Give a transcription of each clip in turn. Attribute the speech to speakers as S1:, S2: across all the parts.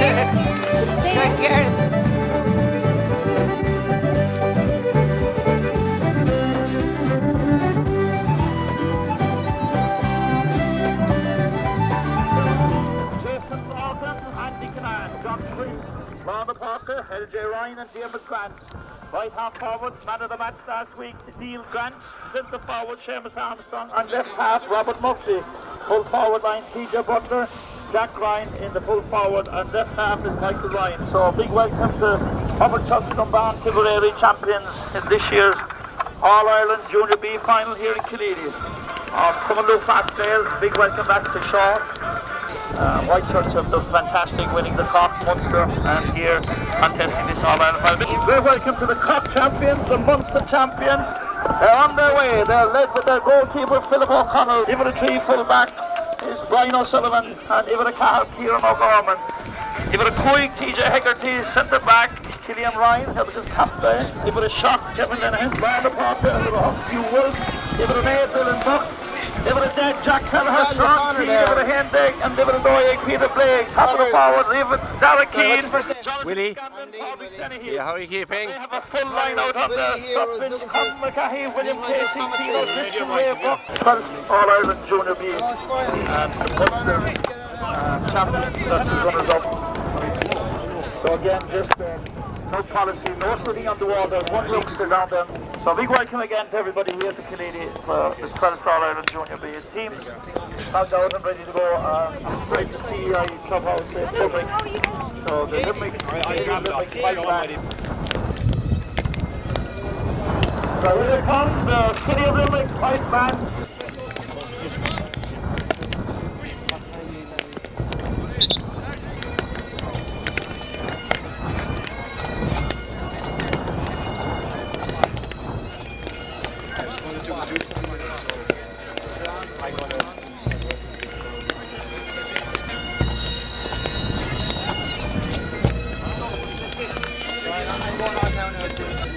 S1: Good girl.
S2: Robert Parker, LJ Ryan and David Grant. Right half forward, man of the match last week, Neil Grant. Centre forward, Seamus Armstrong. And left half, Robert Murphy. Full forward line, TJ Butler. Jack Ryan in the full forward. And left half is Michael Ryan. So big welcome to Whotechurch Dunbar Tipperary champions in this year's All-Ireland Junior B final here in Killeen. Come and look fast players. Big welcome back to Shaw. Whitechurch have done fantastic, winning the Cork, Munster and here contesting this All-Ireland final. Very welcome to the Cork champions, the Munster champions. They're on their way. They're led with their goalkeeper Philip O'Connell. Even the three full back is Brian O'Sullivan and even a Cahill, Kieran O'Gorman. Even a Coig, TJ Hegarty, centre back, Killian Ryan, held his captain. Even a Shock, Kevin Lenihan, Brian Porter, and a Hugh Wolf. Even an April and Buck. They were a dead Jack Kelleher, Sean Key, they were a Hendig, and they were a Doig, Peter Blake, top of the forward, even Zara Keane,
S3: Willie.
S2: Yeah,
S3: how are you keeping?
S2: They have a full line out on the Substance, Colin McCahey, William Casey, Tino, Christian Wave, 12 All-Ireland Junior B, and the Munster champions, that's the runners-up. So again, just no policy, no sitting on the wall, there's one youngster down there. So big welcome again to everybody here at the Canadian for the 12th All-Ireland Junior B team. Knocked out and ready to go. I'm great to see Clubhouse Limerick. So the Limerick fight back. So here it comes, the City of Limerick fight band.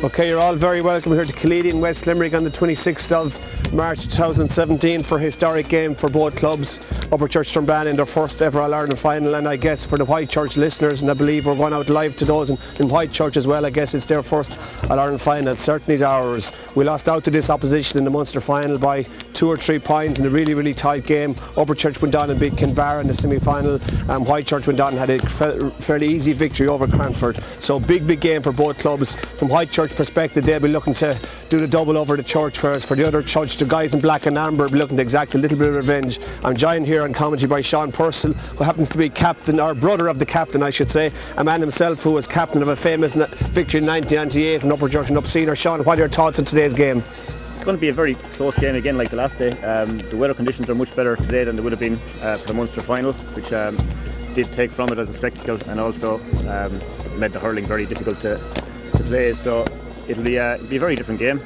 S3: Okay, you're all very welcome here to Killeen in West Limerick on the 26th of March 2017 for a historic game for both clubs. Upperchurch Dunbar in their first ever All-Ireland final, and I guess for the Whitechurch listeners, and I believe we're going out live to those in Whitechurch as well, I guess it's their first All-Ireland final. It certainly is ours. We lost out to this opposition in the Munster final by 2 or 3 points in a really, really tight game. Upperchurch went down and beat Kinvara in the semi-final, and Whitechurch went down and had a fairly easy victory over Cranford. So big game for both clubs. From Whitechurch perspective, they'll be looking to do the double over the church, whereas for the other church, the guys in black and amber will be looking to exact a little bit of revenge. I'm joined here on commentary by Sean Purcell, who happens to be captain, or brother of the captain I should say, a man himself who was captain of a famous victory in 1998 in Upperchurch and Upsenior. Sean, what are your thoughts on today's game?
S4: It's going to be a very close game again like the last day. The weather conditions are much better today than they would have been for the Munster final, which did take from it as a spectacle, and also made the hurling very difficult to play. So it'll be a very different game.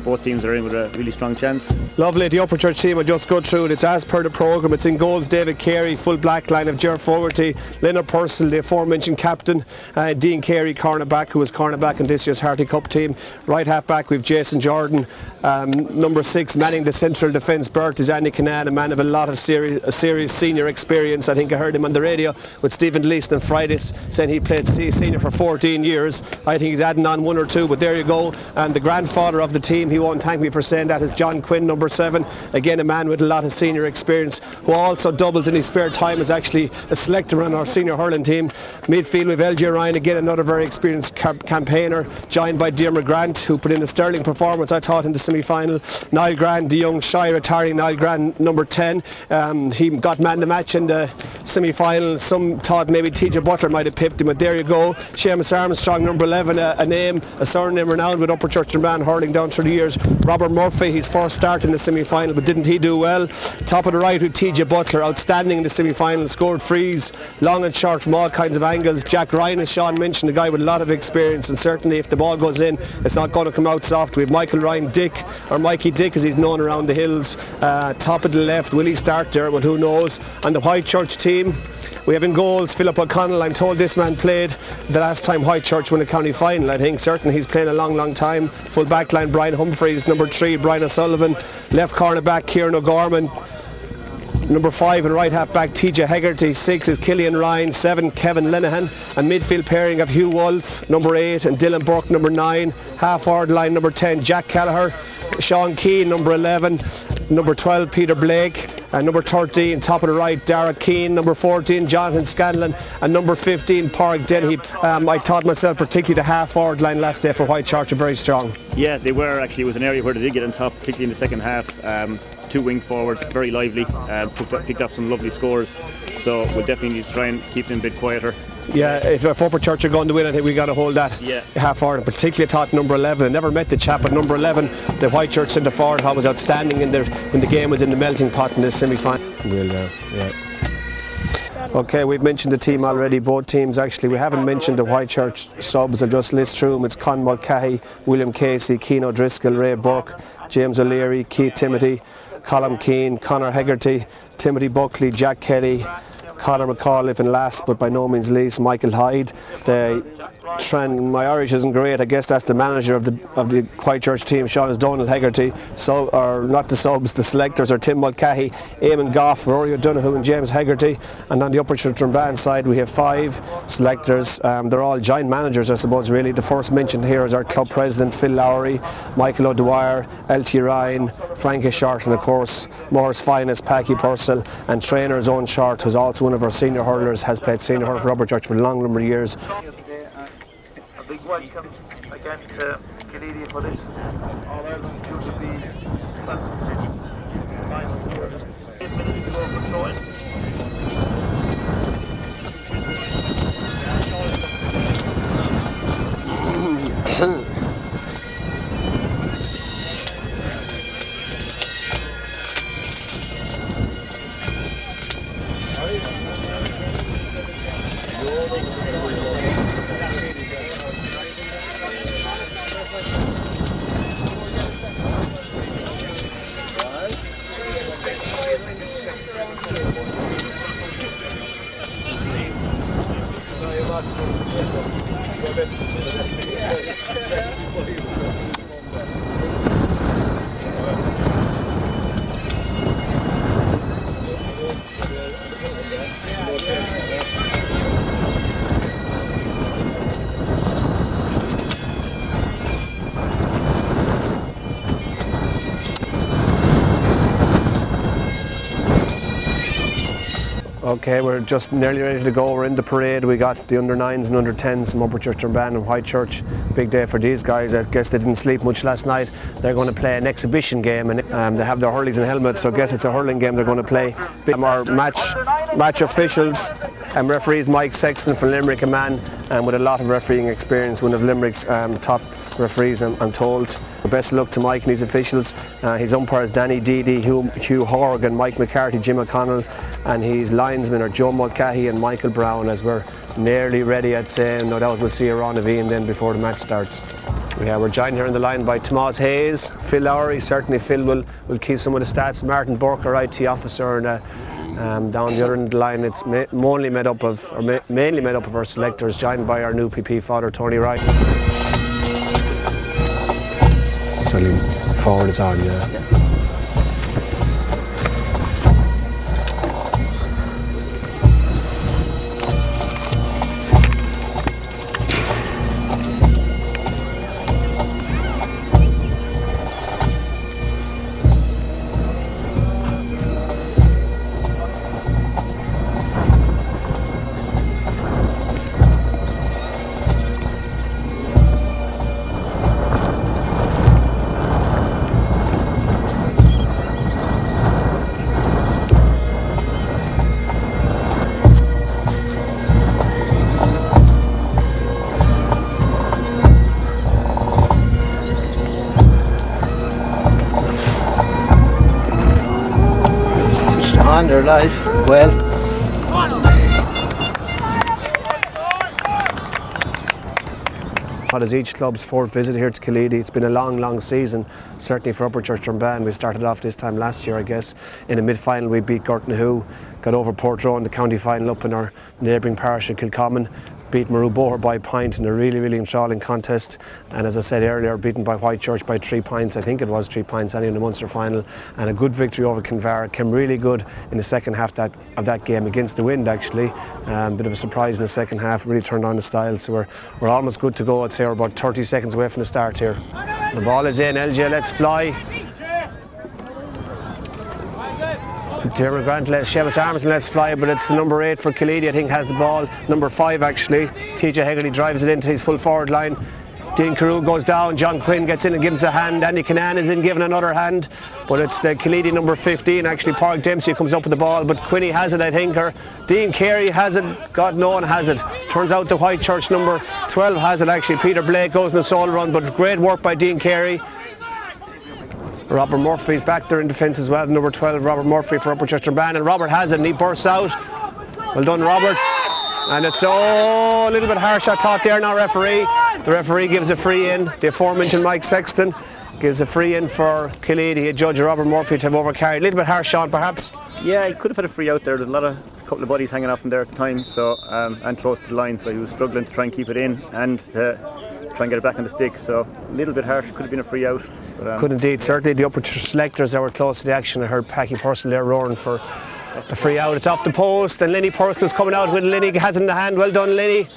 S4: Both teams are in with a really strong chance.
S3: Lovely. The Upperchurch team will just go through it. It's as per the programme. It's in goals, David Carey, full black line of Ger Fogarty, Leonard Purcell, the aforementioned captain, Dean Carey, cornerback, who was cornerback in this year's Harty Cup team. Right half back we've Jason Jordan. Number 6 manning the central defence berth is Andy Kinnan, a man of a lot of serious senior experience. I think I heard him on the radio with Stephen Leeson on Friday saying he played senior for 14 years. I think he's adding on 1 or 2, but there you go. And the grandfather of the team, he won't thank me for saying that, is John Quinn, number 7. Again, a man with a lot of senior experience, who also doubles in his spare time as actually a selector on our senior hurling team. Midfield with LJ Ryan, again another very experienced campaigner, joined by Diarmuid Grant, who put in a sterling performance I thought in the semi-final. Niall Grant, the young shy retiring Niall Grant, number 10. He got man the match in the semi-final. Some thought maybe TJ Butler might have pipped him, but there you go. Seamus Armstrong, number 11, a surname renowned with Upperchurch Dunbar hurling down through the years. Robert Murphy, his first start in the semi-final, but didn't he do well? Top of the right with TJ Butler, outstanding in the semi-final, scored frees, long and short from all kinds of angles. Jack Ryan, as Sean mentioned, a guy with a lot of experience, and certainly if the ball goes in, it's not going to come out soft. We have Michael Ryan Dick, or Mikey Dick as he's known around the hills, top of the left. Will he start there? Well, who knows? And the Whitechurch team, we have in goals Philip O'Connell. I'm told this man played the last time Whitechurch won a county final. I think certainly he's playing a long time. Full back line Brian Humphreys, number 3 Brian O'Sullivan, left corner back Kieran O'Gorman, Number 5 and right half back TJ Hegarty. 6 is Killian Ryan. 7 Kevin Linehan. A midfield pairing of Hugh Wolfe, number 8, and Dylan Burke, number 9. Half forward line, number 10 Jack Kelleher. Sean Keane, number 11. Number 12 Peter Blake. And number 13, top of the right, Dara Keane. Number 14, Jonathan Scanlon. And number 15, Park Denheap. I thought myself, particularly the half forward line last day for Whitechurch, are very strong.
S4: Yeah, they were actually. It was an area where they did get on top, particularly in the second half. 2 wing forwards, very lively, picked up some lovely scores. So we'll definitely need to try and keep them a bit quieter.
S3: Yeah, if Upperchurch are going to win, I think we got to hold that half forward. Particularly thought number 11. I never met the chap, but number 11, the Whitechurch centre forward, was outstanding in the game, was in the melting pot in this semi-final. Okay, we've mentioned the team already, both teams actually. We haven't mentioned the Whitechurch subs. I'll just list through them. It's Con Mulcahy, William Casey, Keane O'Driscoll, Ray Burke, James O'Leary, Keith Timothy, Colin Keane, Conor Hegarty, Timothy Buckley, Jack Kelly, Conor McAuliffe, and last but by no means least, Michael Hyde. My Irish isn't great. I guess that's the manager of the Whitechurch team, Sean is Donald Hegarty. So, or not the subs, the selectors are Tim Mulcahy, Eamon Goff, Rory O'Donoghue, and James Hegarty. And on the Upperchurch Strabane side, we have 5 selectors. They're all giant managers, I suppose. Really, the first mentioned here is our club president Phil Lowry, Michael O'Dwyer, LT Ryan, Frankie Short, and of course Moore's finest Packy Purcell, and trainer's own Short, who's also one of our senior hurlers, has played senior hurler for Upperchurch for a long number of years.
S2: A big welcome against Kennedy for this All-Ireland
S3: Okay, we're just nearly ready to go. We're in the parade. We got the under-9s and under-10s from Upperchurch Strabane and Whitechurch. Big day for these guys. I guess they didn't sleep much last night. They're going to play an exhibition game, and they have their hurleys and helmets, so I guess it's a hurling game they're going to play. Our match officials and referees, Mike Sexton from Limerick, a man with a lot of refereeing experience, one of Limerick's top referees, I'm told. Best of luck to Mike and his officials. His umpires Danny Deedy, Hugh Horgan, Mike McCarthy, Jim O'Connell, and his linesmen are Joe Mulcahy and Michael Brown. As we're nearly ready, I'd say, no doubt we'll see a round of Ian then before the match starts. Yeah, we're joined here on the line by Tomas Hayes, Phil Lowry. Certainly Phil will keep some of the stats. Martin Burke, our IT officer, and down the other end of the line it's mainly made up of our selectors, joined by our new PP father Tony Wright. Selling forward is on, yeah.
S1: On their life, well.
S3: What is each club's 4th visit here to Killeedy? It's been a long season, certainly for Upperchurch Strabane. We started off this time last year, I guess. In the mid-final we beat Gortnahoe, got over Portrone in the county final up in our neighbouring parish of Kilcommon. beat Maruboher by a point in a really, really enthralling contest. And as I said earlier, beaten by Whitechurch by 3 points. I think it was 3 points in the Munster final. And a good victory over Kinvara. Came really good in the second half of that game against the wind, actually. Bit of a surprise in the second half, really turned on the style. So we're almost good to go. I'd say we're about 30 seconds away from the start here. The ball is in, LJ, let's fly. Dermot Grant lets Seamus Armstrong let's fly, but it's the number 8 for Killeedy, I think, has the ball. Number 5 actually. TJ Hegarty drives it into his full forward line. Dean Carew goes down, John Quinn gets in and gives a hand. Andy Kinnan is in giving another hand, but it's the Killeedy number 15 actually. Park Dempsey comes up with the ball, but Quinny has it, I think, or Dean Carey has it. God, no one has it. Turns out the Whitechurch number 12 has it actually. Peter Blake goes in the sole run, but great work by Dean Carey. Robert Murphy's back there in defence as well. Number 12, Robert Murphy for Upperchurch Strabane, and Robert has it and he bursts out. Well done, Robert. And it's a little bit harsh, I thought there now, referee. The referee gives a free in. The aforementioned Mike Sexton gives a free in for Killeedy. Judge Robert Murphy to have overcarried. A little bit harsh, Sean, perhaps?
S4: Yeah, he could have had a free out there. There's a couple of bodies hanging off him there at the time, so and close to the line, so he was struggling to try and keep it in and try and get it back on the stick. So a little bit harsh, could have been a free out. But,
S3: could indeed. Certainly the Upperchurch selectors that were close to the action. I heard Packy Purcell there roaring for a free out. It's off the post and Lenny Purcell's coming out with Lenny has it in the hand. Well done, Lenny.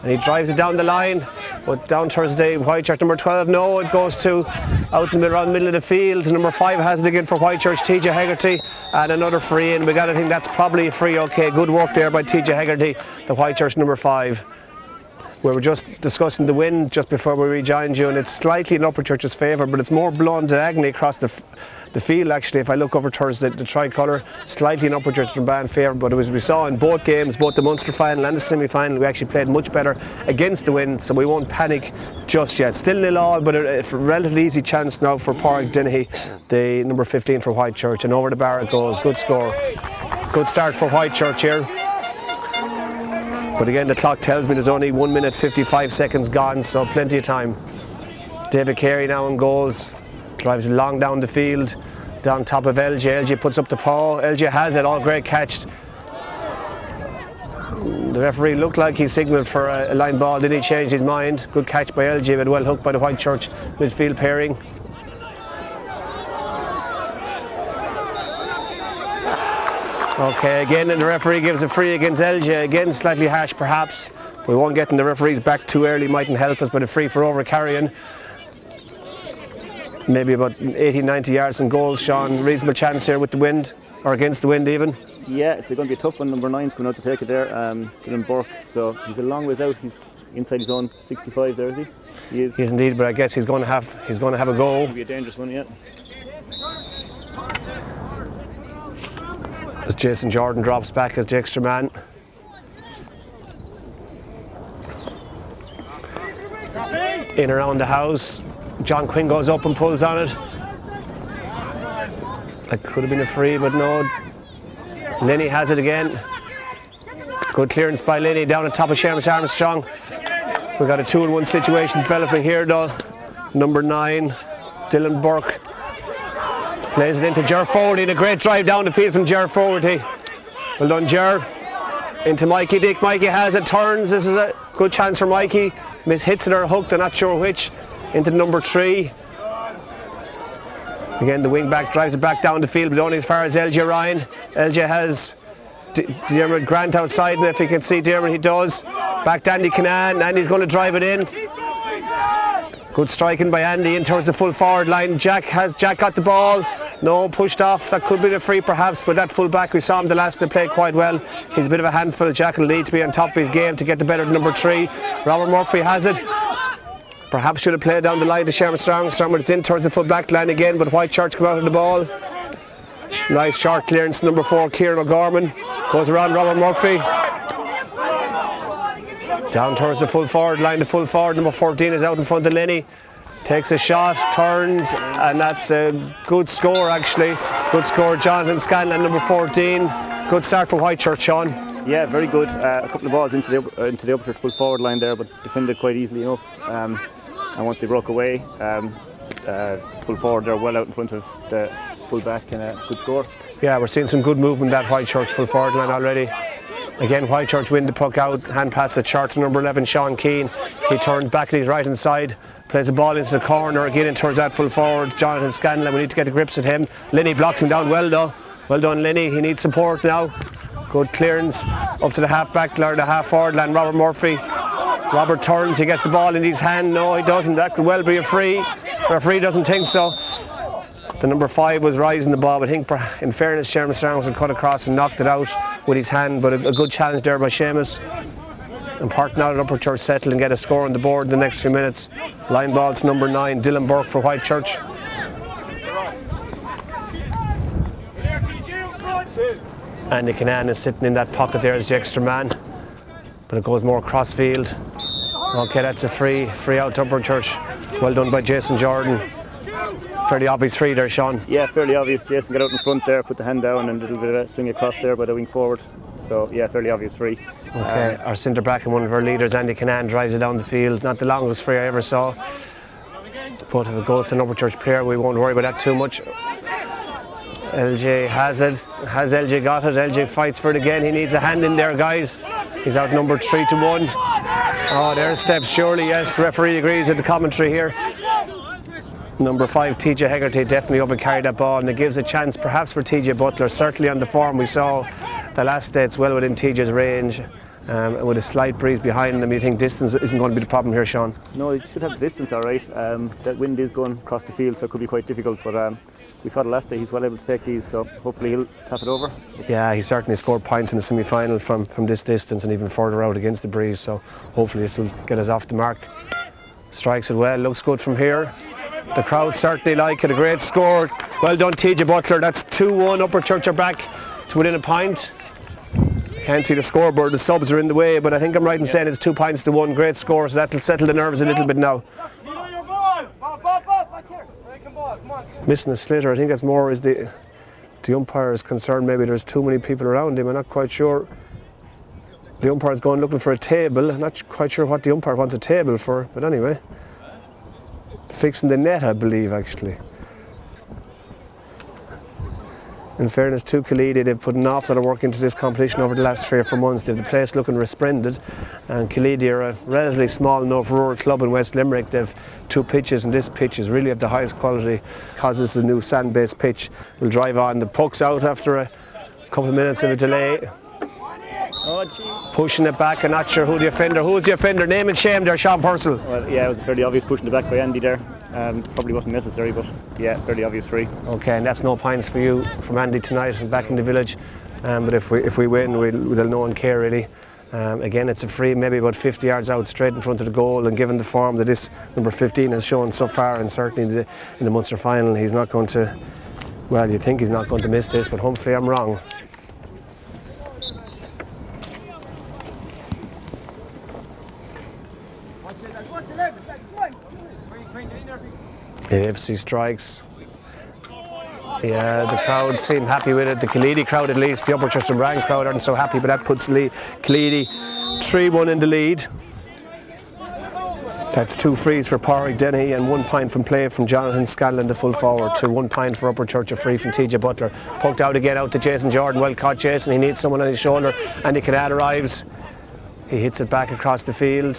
S3: And he drives it down the line, but down towards the Whitechurch number 12. No, it goes to out in the around the middle of the field. Number 5 has it again for Whitechurch, TJ Hegarty, and another free in. We got to think that's probably a free. Okay, good work there by TJ Hegarty, the Whitechurch number 5. We were just discussing the wind just before we rejoined you, and it's slightly in Upperchurch's favour, but it's more blown diagonally across the field actually. If I look over towards the tricolour, slightly in Upperchurch Strabane favour, but as we saw in both games, both the Munster final and the semi-final, we actually played much better against the wind, so we won't panic just yet. Still 0-0, but a relatively easy chance now for Pádraig Dennehy, the number 15 for Whitechurch, and over the bar it goes. Good score. Good start for Whitechurch here. But again, the clock tells me there's only 1 minute 55 seconds gone, so plenty of time. David Carey now in goals, drives it long down the field, down top of LJ. LJ puts up the paw, LJ has it, all great catch. The referee looked like he signalled for a line ball, then he changed his mind. Good catch by LJ, but well hooked by the Whitechurch midfield pairing. Okay, again, and the referee gives a free against LJ. Again, slightly harsh perhaps. We won't get in the referees back too early, mightn't help us, but a free for over carrying. Maybe about 80-90 yards and goals, Sean. Reasonable chance here with the wind, or against the wind even.
S4: Yeah, it's going to be a tough one. Number 9's coming out to take it there, Dylan Burke. So he's a long ways out. He's inside his own 65 there, is he? He is.
S3: He is indeed, but I guess he's going to have a go.
S4: It'll be a dangerous one, yeah.
S3: As Jason Jordan drops back as the extra man. In around the house, John Quinn goes up and pulls on it. That could have been a free, but no. Lenny has it again. Good clearance by Lenny down on top of Seamus Armstrong. We've got a 2-on-1 situation developing here though. Number 9, Dylan Burke. Plays it into Ger Fogarty, and a great drive down the field from Ger Fogarty. Well done, Ger. Into Mikey Dick. Mikey has it, turns. This is a good chance for Mikey. Miss hits it or hooked, I'm not sure which. Into number 3. Again, the wing back drives it back down the field, but only as far as LJ Ryan. LJ has Dermot Grant outside, and if he can see Dermot, he does. Back to Andy Kinnan. Andy's going to drive it in. Good striking by Andy in towards the full forward line. Jack got the ball. No, pushed off. That could be a free perhaps, but that full back, we saw him the last day play quite well. He's a bit of a handful. Jack will need to be on top of his game to get the better than number 3. Robert Murphy has it. Perhaps should have played down the line to Seamus Armstrong, but it's in towards the full back line again, but Whitechurch come out of the ball. Nice short clearance, number 4, Kieran O'Gorman. Goes around Robert Murphy. Down towards the full forward line, the full forward, number 14 is out in front of Lenny. Takes a shot, turns, and that's a good score actually. Good score, Jonathan Scanlon, number 14. Good start for Whitechurch, Sean.
S4: Yeah, very good. A couple of balls into the Upperchurch full forward line there, but defended quite easily enough. And once they broke away, full forward they're well out in front of the full back, and a good score.
S3: Yeah, we're seeing some good movement that Whitechurch full forward line already. Again, Whitechurch win the puck out, hand pass it short to number 11, Sean Keane. He turns back at his right hand side, plays the ball into the corner, again in towards that full forward, Jonathan Scanlon. We need to get the grips at him. Linney blocks him down well though. Well done, Linney. He needs support now. Good clearance up to the half back, or the half forward line, Robert Murphy. Robert turns, he gets the ball in his hand. No, he doesn't. That could well be a free. The referee doesn't think so. The number 5 was rising the ball, but I think in fairness Seamus Strongson cut across and knocked it out with his hand, but a good challenge there by Seamus. Important now that Upperchurch settle and get a score on the board in the next few minutes. Line ball to number 9, Dylan Burke for Whitechurch. Andy Canan is sitting in that pocket there as the extra man, but it goes more cross field. Okay, that's a free out to Upperchurch. Well done by Jason Jordan. Fairly obvious free there, Sean.
S4: Yeah, fairly obvious. Jason got out in front there, put the hand down and a little bit of a swing across there by the wing forward. So yeah, fairly obvious free.
S3: Okay, our centre back and one of our leaders, Andy Canan, drives it down the field. Not the longest free I ever saw, but if it goes to an Upperchurch player, we won't worry about that too much. LJ has it. Has LJ got it? LJ fights for it again. He needs a hand in there, guys. He's outnumbered 3-1. Oh, there's steps, surely, yes. The referee agrees with the commentary here. Number 5, TJ Hegarty, definitely overcarried that ball, and it gives a chance perhaps for TJ Butler. Certainly on the form we saw the last day, it's well within TJ's range. And with a slight breeze behind him, you think distance isn't going to be the problem here, Sean?
S4: No, he should have distance all right. That wind is going across the field, so it could be quite difficult, but we saw the last day he's well able to take these, so hopefully he'll tap it over.
S3: Yeah, he certainly scored points in the semi-final from this distance and even further out against the breeze, so hopefully this will get us off the mark. Strikes it well, looks good from here. The crowd certainly like it, a great score. Well done TJ Butler, that's 2-1, Upperchurch are back to within a point. Can't see the scoreboard, the subs are in the way, but I think I'm right in saying it's 2 points to 1, great score, so that'll settle the nerves a little bit now. Missing a sliotar, I think that's more is the umpire is concerned, maybe there's too many people around him, I'm not quite sure. The umpire's going looking for a table, I'm not quite sure what the umpire wants a table for, but anyway. Fixing the net, I believe, actually. In fairness to Killeedy, they've put an awful lot of work into this competition over the last 3 or 4 months. They've the place looking resplendent, and Killeedy are a relatively small enough rural club in West Limerick. They've 2 pitches, and this pitch is really of the highest quality because it's a new sand-based pitch. We'll drive on. The puck's out after a couple of minutes of a delay. Pushing it back, I'm not sure who's the offender. Name and shame there, Sean Purcell.
S4: Well, yeah, it was fairly obvious pushing it back by Andy there. Probably wasn't necessary, but yeah, fairly obvious free.
S3: Okay, and that's no points for you from Andy tonight and back in the village. But if we win, we'll no one care really. Again, it's a free, maybe about 50 yards out, straight in front of the goal. And given the form that this number 15 has shown so far, and certainly in the Munster final, he's not going to. Well, you think he's not going to miss this, but hopefully I'm wrong. AFC strikes. Yeah, the crowd seem happy with it. The Killeedy crowd, at least. The Upperchurch and Brand crowd aren't so happy, but that puts Killeedy 3-1 in the lead. That's 2 frees for Pádraig Dennehy and 1 point from play from Jonathan Scanlon, the full forward, to 1 point for Upperchurch, a free from TJ Butler. Poked out again, out to Jason Jordan. Well caught, Jason. He needs someone on his shoulder. Andy Canan arrives. He hits it back across the field.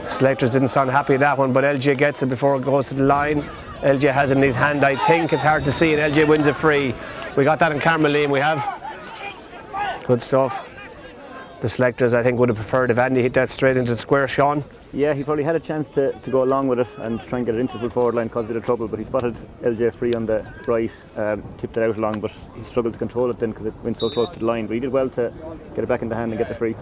S3: Selectors didn't sound happy with that one, but LJ gets it before it goes to the line. LJ has it in his hand, I think. It's hard to see, and LJ wins a free. We got that in camera, Liam, we have. Good stuff. The selectors, I think, would have preferred if Andy hit that straight into the square, Sean.
S4: Yeah, he probably had a chance to go along with it and try and get it into the full forward line, cause a bit of trouble, but he spotted LJ free on the right, tipped it out along, but he struggled to control it then because it went so close to the line, but he did well to get it back in the hand and get the free.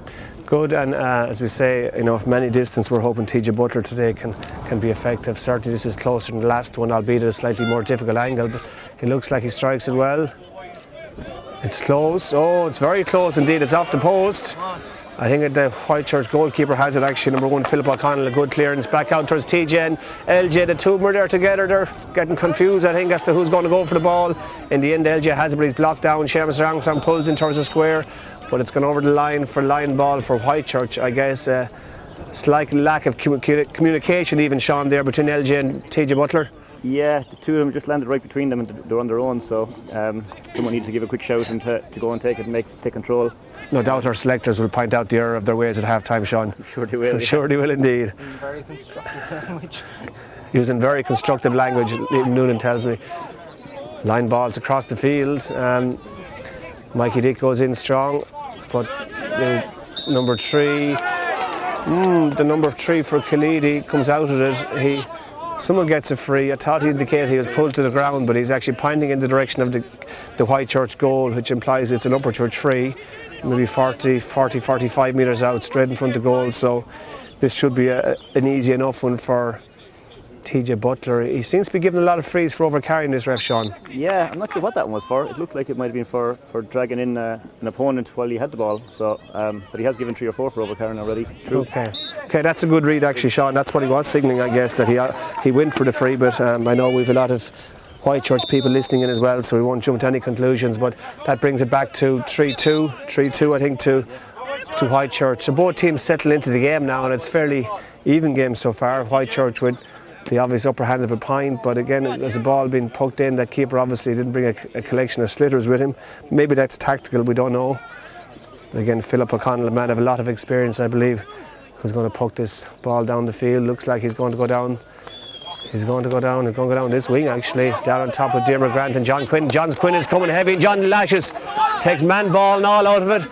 S4: Good,
S3: and as we say, you know, from any distance, we're hoping TJ Butler today can be effective. Certainly this is closer than the last one, albeit at a slightly more difficult angle, but it looks like he strikes it well. It's close, oh, it's very close indeed, it's off the post. I think the Whitechurch goalkeeper has it actually, number 1, Philip O'Connell, a good clearance back out towards TJ and LJ. The 2 of them are there together, they're getting confused I think as to who's going to go for the ball. In the end LJ has it, but he's blocked down. Seamus Armstrong pulls in towards the square, but it's gone over the line for line ball for Whitechurch. I guess slight lack of communication even, Sean, there between LJ and TJ Butler.
S4: Yeah, the 2 of them just landed right between them and they're on their own, so someone needs to give a quick shout and to go and take it and take control.
S3: no doubt our selectors will point out the error of their ways at half-time, Sean.
S4: I'm sure they will.
S3: I'm sure they will indeed.
S1: Very constructive language.
S3: Using very constructive language, Noonan tells me. Line balls across the field. Mikey Dick goes in strong, but number 3, the number 3 for Khalidi comes out of it. Someone gets a free. I thought he indicated he was pulled to the ground, but he's actually pointing in the direction of the Whitechurch goal, which implies it's an Upperchurch free, maybe 45 metres out, straight in front of goal. So this should be an easy enough one for TJ Butler. He seems to be giving a lot of frees for overcarrying this, ref Sean.
S4: Yeah, I'm not sure what that one was for. It looked like it might have been for dragging in an opponent while he had the ball. So, but he has given 3 or 4 for overcarrying already. True.
S3: Okay, that's a good read actually, Sean. That's what he was signalling, I guess, that he went for the free. But I know we've a lot of Whitechurch people listening in as well, so we won't jump to any conclusions. But that brings it back to 3-2, I think, to Whitechurch. So both teams settle into the game now, and it's fairly even game so far. Whitechurch with the obvious upper hand of a point, but again, there's a ball being poked in. That keeper obviously didn't bring a collection of slitters with him. Maybe that's tactical, we don't know. But again, Philip O'Connell, a man of a lot of experience, I believe, who's going to poke this ball down the field. Looks like he's going to go down. He's going to go down this wing actually, down on top of Dermot Grant and John Quinn. John Quinn is coming heavy. John lashes, takes man ball and all out of it,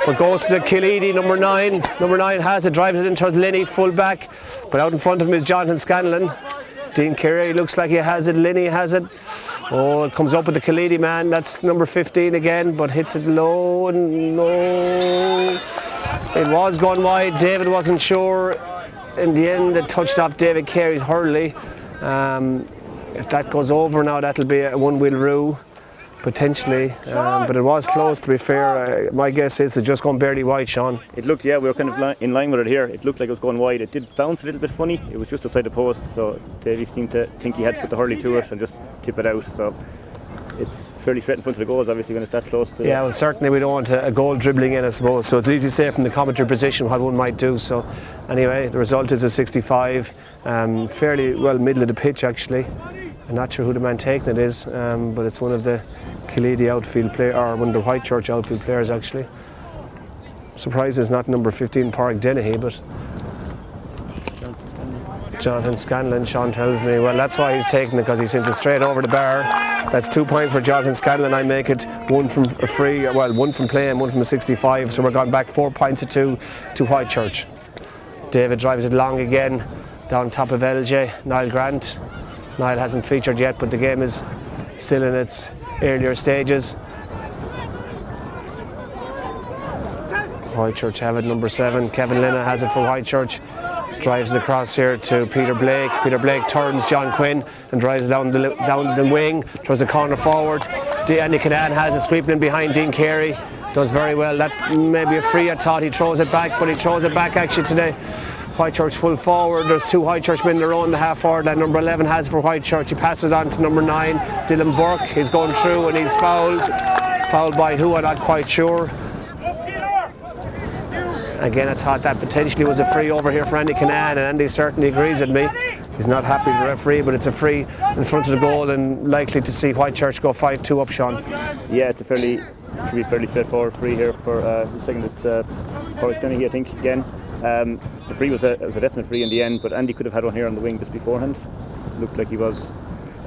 S3: but goes to the Khalidi, number 9. Number 9 has it, drives it in towards Linney, full back. But out in front of him is Jonathan Scanlon. Dean Carey looks like he has it. Linney has it. Oh, it comes up with the Khalidi man. That's number 15 again, but hits it low and low. It was going wide. David wasn't sure. In the end, it touched off David Carey's Hurley. If that goes over now, that'll be a one-wheel roo. Potentially, but it was close, to be fair. My guess is it's just gone barely wide, Sean.
S4: It looked, yeah, we were kind of in line with it here. It looked like it was going wide. It did bounce a little bit funny. It was just outside the post, so Davey seemed to think he had to put the hurley to it and just tip it out. So it's fairly straight in front of the goals, obviously, when it's that close to.
S3: Yeah, well, certainly we don't want a goal dribbling in, I suppose. So it's easy to say from the commentary position what one might do. So anyway, the result is a 65. Fairly well middle of the pitch, actually. I'm not sure who the man taking it is, but it's one of the Khalidi outfield player, or one of the Whitechurch outfield players actually. Surprised it's not number 15 Pádraig Dennehy, but Jonathan Scanlon, Sean tells me. Well, that's why he's taking it, because he sent it straight over the bar. That's 2 points for Jonathan Scanlon. I make it 1 from a free, well, 1 from play and 1 from a 65. So we're going back 4 points to Whitechurch. David drives it long again, down top of LJ. Niall Grant. Niall hasn't featured yet, but the game is still in its earlier stages. Whitechurch have it, number 7. Kevin Linna has it for Whitechurch. Drives it across here to Peter Blake. Peter Blake turns John Quinn and drives down the wing. Throws the corner forward. Andy Canan has it, sweeping in behind Dean Carey. Does very well. That may be a free. I thought he throws it back, but he throws it back actually today. Whitechurch full forward. There's 2 Whitechurch men in their own, the half forward that number 11 has for Whitechurch. He passes on to number 9, Dylan Burke. He's going through and he's fouled. Fouled by who, I'm not quite sure. Again, I thought that potentially was a free over here for Andy Canan, and Andy certainly agrees with me. He's not happy with the referee, but it's a free in front of the goal and likely to see Whitechurch go 5-2 up, Sean.
S4: Yeah, it's should be fairly straightforward free here for the second. It's Pádraig Dennehy, I think, again. The free was a definite free in the end, but Andy could have had one here on the wing just beforehand. Looked like he was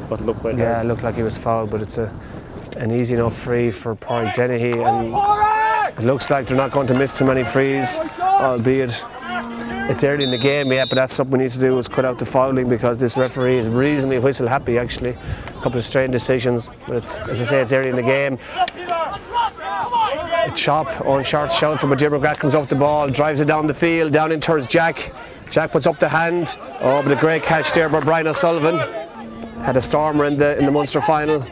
S4: bottled up quite hard.
S3: Yeah, it looked like he was fouled, but it's an easy enough free for Pádraig Dennehy, and it looks like they're not going to miss too many frees, albeit it's early in the game, yeah, but that's something we need to do, is cut out the fouling, because this referee is reasonably whistle happy actually. A couple of strange decisions, but as I say, it's early in the game. A chop on short shout from Dermot Grant, comes up the ball, drives it down the field, down in towards Jack. Jack puts up the hand. Oh, but a great catch there by Brian O'Sullivan. Had a stormer in the Munster final.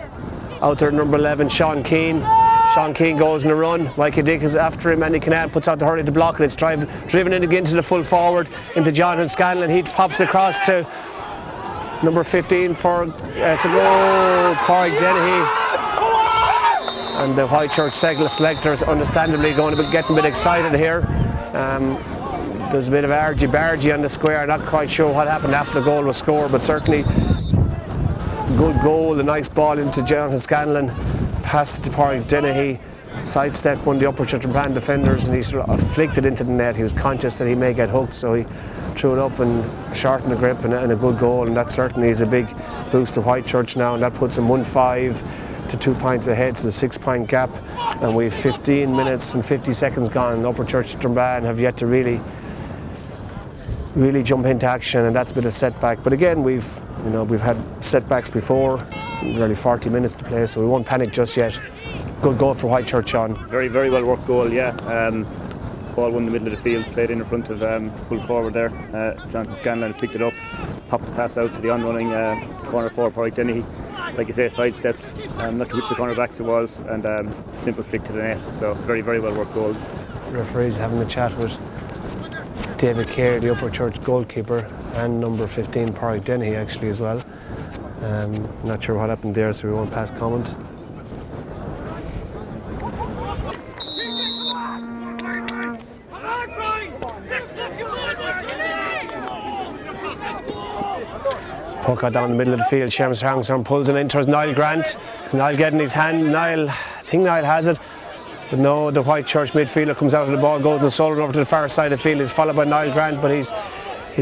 S3: Out there, number 11, Sean Keane. Sean Keane goes in a run. Mikey Dick is after him. Andy Canan puts out the hurley to block it. It's driven in again to the full forward into Jonathan Scanlon. He pops across to number 15 for it's a goal, Pádraig Dennehy. And the Whitechurch selectors understandably going to be getting a bit excited here. There's a bit of argy-bargy on the square. Not quite sure what happened after the goal was scored, but certainly good goal, a nice ball into Jonathan Scanlon. Passed to Pádraig Dennehy. sidestepped one of the Upperchurch Brand defenders and he sort of flicked it into the net. He was conscious that he may get hooked, so he threw it up and shortened the grip and a good goal, and that certainly is a big boost to Whitechurch now, and that puts him 1-5 to 2 points ahead, so the 6-point gap, and we've 15 minutes and 50 seconds gone. Upperchurch Drumban have yet to really jump into action, and that's a bit of setback. But again, we've had setbacks before, nearly 40 minutes to play, so we won't panic just yet. Good goal for Whitechurch, Sean.
S4: Very, very well worked goal, yeah. Ball won in the middle of the field, played in front of full forward there. Jonathan Scanlon picked it up, popped the pass out to the on-running corner forward Porrick Dennehy. Like you say, sidestepped. I'm not sure which the cornerbacks it was, and simple flick to the net. So very, very well worked goal.
S3: The referee's having a chat with David Carey, the Upperchurch goalkeeper, and number 15 Porrick Dennehy actually as well. Not sure what happened there, so we won't pass comment. Puck out down the middle of the field. Seamus Armstrong pulls it in towards Niall Grant. Is Niall getting his hand? I think Niall has it. But no, the Whitechurch midfielder comes out of the ball, goes and sold over to the far side of the field. He's followed by Niall Grant, but he's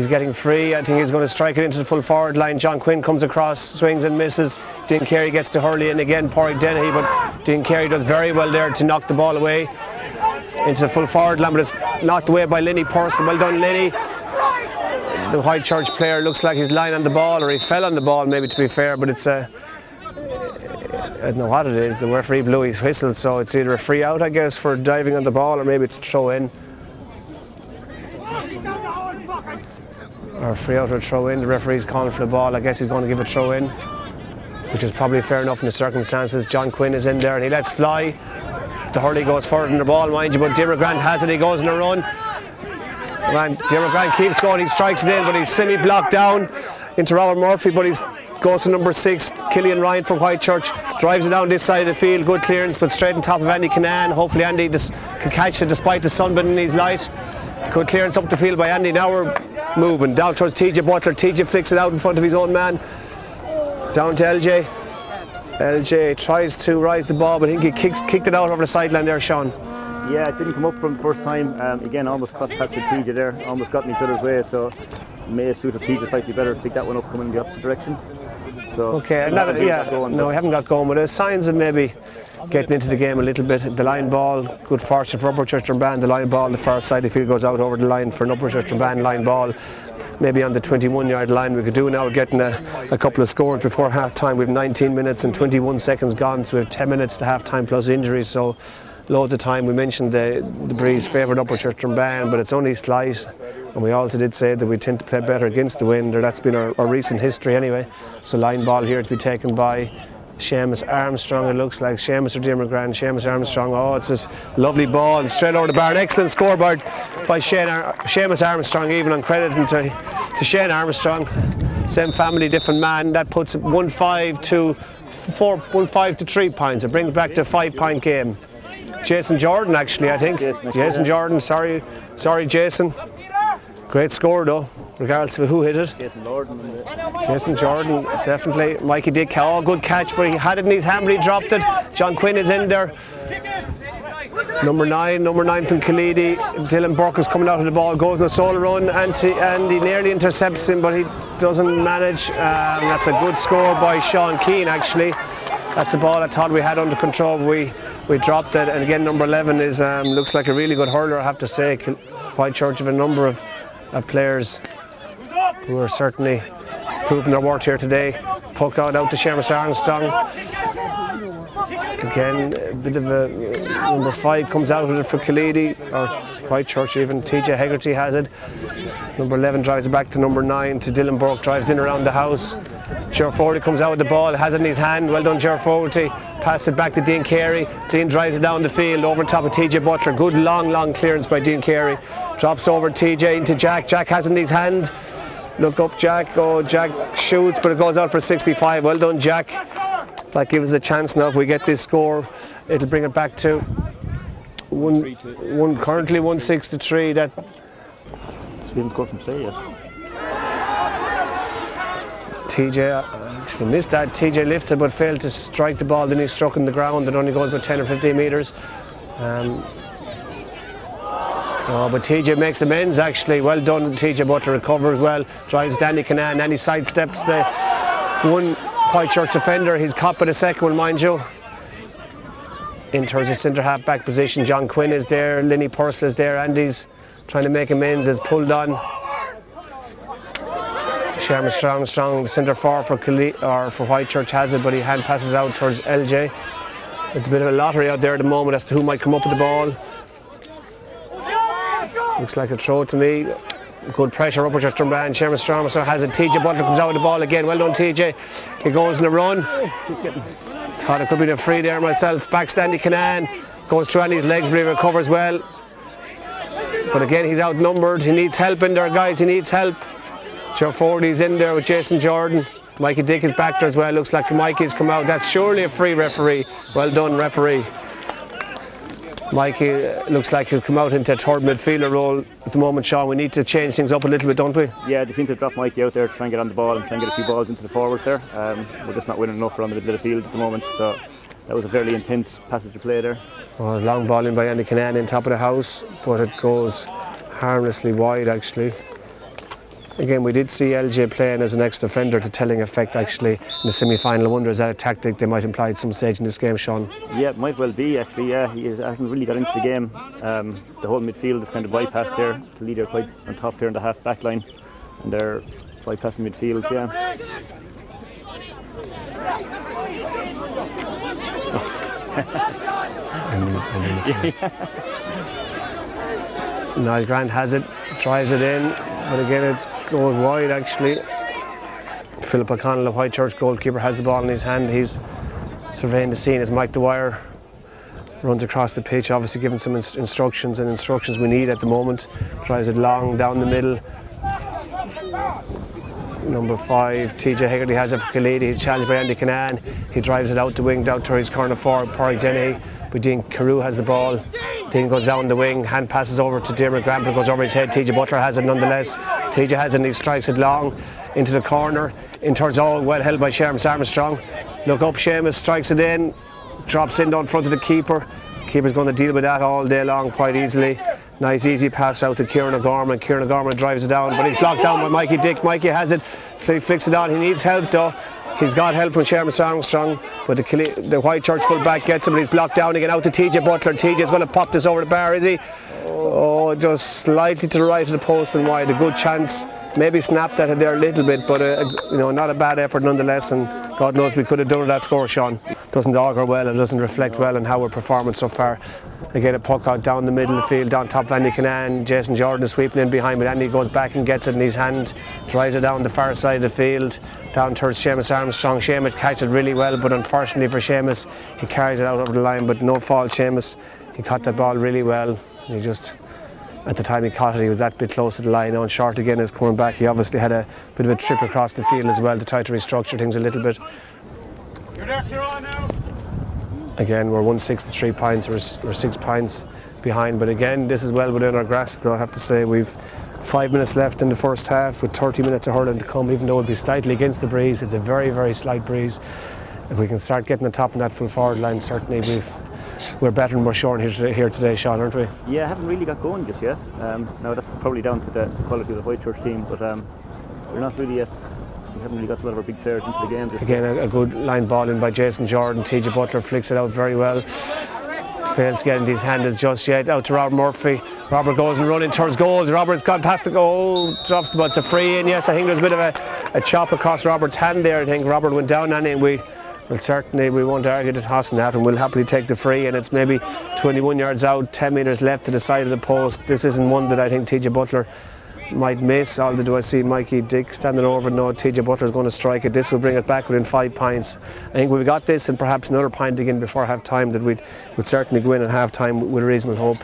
S3: getting free. I think he's going to strike it into the full forward line. John Quinn comes across, swings and misses. Dean Carey gets to Hurley, and again Porrick Dennehy, but Dean Carey does very well there to knock the ball away into the full forward line, but it's knocked away by Lenny Purcell. Well done, Lenny. The Whitechurch player looks like he's lying on the ball, or he fell on the ball, maybe, to be fair, but it's I don't know what it is. The referee blew his whistle, so it's either a free out, I guess, for diving on the ball, or maybe it's a throw in. Or a free out or a throw in. The referee's calling for the ball. I guess he's going to give a throw in, which is probably fair enough in the circumstances. John Quinn is in there and he lets fly. The Hurley goes further than the ball, mind you, but Diarmaid Grant has it. He goes on a run. Diarmaid Grant keeps going, he strikes it in, but he's semi-blocked down into Robert Murphy, but he goes to number 6, Killian Ryan from Whitechurch, drives it down this side of the field, good clearance, but straight on top of Andy Canaan. Hopefully Andy can catch it despite the sunburn in his light. Good clearance up the field by Andy. Now we're moving down towards TJ Butler. TJ flicks it out in front of his own man. Down to LJ. LJ tries to rise the ball, but I think he kicked it out over the sideline there, Sean.
S4: Yeah, it didn't come up from the first time. Again, almost cross paths with TJ there, almost got in each other's way, so may have suited TJ slightly better to pick that one up coming in the opposite direction. So
S3: okay, we haven't got going, but there's signs of maybe getting into the game a little bit. The line ball, good fortune for Upperchurch Drumban. The line ball, the far side of the field goes out over the line for an Upperchurch Drumban line ball. Maybe on the 21-yard line. We could do now getting a couple of scores before half time. We have 19 minutes and 21 seconds gone, so we have 10 minutes to half time plus injuries, so loads of time. We mentioned the breeze favoured Upperchurch Drumban, but it's only slight, and we also did say that we tend to play better against the wind, or that's been our recent history anyway. So line ball here to be taken by Seamus Armstrong, it looks like. Seamus or Diarmaid Grant. Seamus Armstrong. Oh, it's this lovely ball straight over the bar. An excellent scoreboard by Seamus Armstrong, even on credit to Shane Armstrong. Same family, different man. That puts it 1-5 to 3 points. It brings it back to a 5-point game. Jason Jordan, actually, I think. Jason Jordan, sorry Jason. Great score though, regardless of who hit it. Jason Jordan, definitely. Mikey Dick, good catch, but he had it in his hand, but he dropped it. John Quinn is in there. Number 9 from Khalidi. Dylan Burke is coming out of the ball, goes on a solo run, and he nearly intercepts him, but he doesn't manage. That's a good score by Sean Keane, actually. That's a ball I thought we had under control. We dropped it, and again, number 11 is looks like a really good hurler, I have to say. Whitechurch have a number of players who are certainly proving their worth here today. Puck out to Seamus Armstrong. Again, a bit of a number 5 comes out with it for Khalidi, or Whitechurch even. TJ Hegarty has it. Number 11 drives it back to number 9 to Dylan Burke, drives in around the house. Ger Fogarty comes out with the ball, has it in his hand. Well done, Ger Fogarty. Pass it back to Dean Carey. Dean drives it down the field over top of TJ Butler. Good long clearance by Dean Carey. Drops over TJ into Jack. Jack has it in his hand. Look up, Jack. Oh, Jack shoots, but it goes out for 65. Well done, Jack. That gives us a chance now. If we get this score, it'll bring it back to currently 1-6 to 3. That
S4: didn't score from play yet.
S3: TJ actually missed that. TJ lifted but failed to strike the ball. Then he struck in the ground and only goes about 10 or 15 metres. But TJ makes amends actually. Well done, TJ Butler recovers well. Drives Danny Canaan. Danny sidesteps the one Whitechurch defender. He's caught by the second one, mind you. In towards the centre half back position. John Quinn is there. Linny Purcell is there. Andy's trying to make amends. Is pulled on. Sherman Strong, the centre forward for Whitechurch has it, but he hand passes out towards LJ. It's a bit of a lottery out there at the moment as to who might come up with the ball. Looks like a throw to me. Good pressure, Upperchurch Drumban. Sherman Strong has it. TJ Butler comes out with the ball again. Well done, TJ. He goes in a run. Thought it could be the free there myself. Back Stanley Canaan. Goes through Andy's legs, but he recovers well. But again, he's outnumbered. He needs help in there, guys. He needs help. Joe Fordy's in there with Jason Jordan. Mikey Dick is back there as well. Looks like Mikey's come out. That's surely a free, referee. Well done, referee. Mikey looks like he'll come out into a third midfielder role at the moment, Sean. We need to change things up a little bit, don't we?
S4: Yeah, they seem to drop Mikey out there to try and get on the ball and try and get a few balls into the forwards there. We're just not winning enough around the middle of the field at the moment, so that was a fairly intense passage of play there.
S3: Oh, long ball in by Andy Canaan in top of the house, but it goes harmlessly wide actually. Again, we did see LJ playing as an ex-defender to telling effect actually in the semi-final. I wonder, is that a tactic they might employ at some stage in this game, Sean?
S4: Yeah, it might well be actually, yeah. He hasn't really got into the game. The whole midfield is kind of bypassed here. The leader quite on top here in the half back line. And they're bypassing midfield, yeah.
S3: Niall Grant has it, drives it in, but again it goes wide actually. Philip O'Connell, the Whitechurch goalkeeper, has the ball in his hand. He's surveying the scene as Mike Dwyer runs across the pitch, obviously giving some instructions we need at the moment. Drives it long down the middle. Number 5, TJ Hegarty has it for Khalidi. He's challenged by Andy Canaan. He drives it out the wing, down towards his corner forward, Pádraig Dennehy. But Dean Carew has the ball. Dean goes down the wing, hand passes over to Dermot Grant, but goes over his head. TJ Butler has it nonetheless. TJ has it and he strikes it long into the corner. In towards all, well held by Seamus Armstrong. Look up, Seamus strikes it in, drops in down front of the keeper. Keeper's going to deal with that all day long quite easily. Nice easy pass out to Kieran O'Gorman. Kieran O'Gorman drives it down, but he's blocked down by Mikey Dick. Mikey has it, flicks it on. He needs help though. He's got help from Seamus Armstrong, but the Whitechurch full back gets him, but he's blocked down again out to TJ Butler. TJ's going to pop this over the bar, is he? Oh, just slightly to the right of the post and wide. A good chance. Maybe snapped that there a little bit, but not a bad effort nonetheless. And God knows we could have done that score, Sean. Doesn't augur well, it doesn't reflect well on how we're performing so far. Again, a puck out down the middle of the field, down top of Andy Canaan. Jason Jordan is sweeping in behind, but Andy goes back and gets it in his hand, drives it down the far side of the field, down towards Seamus Armstrong. Seamus catches it really well, but unfortunately for Seamus, he carries it out over the line, but no fault, Seamus. He caught that ball really well. He just, at the time he caught it, he was that bit close to the line. Now, and Short again is coming back. He obviously had a bit of a trip across the field as well to try to restructure things a little bit. You're on now. Again, we're 163 points, we're 6 points behind, but again, this is well within our grasp, though I have to say. We've 5 minutes left in the first half with 30 minutes of hurling to come, even though it'll be slightly against the breeze. It's a very, very slight breeze. If we can start getting the top of that full forward line, certainly we're better than we're showing here today, Sean, aren't we?
S4: Yeah, I haven't really got going just yet. Now that's probably down to the quality of the Whitechurch team, but we're not really yet. We haven't really got a lot of our big players into the game.
S3: Again, a good line ball in by Jason Jordan. TJ Butler flicks it out very well. Fails to get into his hand just yet. Out to Robert Murphy. Robert goes and running towards goals. Robert's gone past the goal. Drops the ball. It's a free in. Yes, I think there's a bit of a chop across Robert's hand there. I think Robert went down on it. And we won't argue the toss in that, and we'll happily take the free. And it's maybe 21 yards out, 10 metres left to the side of the post. This isn't one that I think TJ Butler might miss, although I see Mikey Dick standing over. No, TJ Butler is going to strike it. This will bring it back within 5 points. I think we've got this and perhaps another point again before half time, that we'd certainly go in at half time with reasonable hope.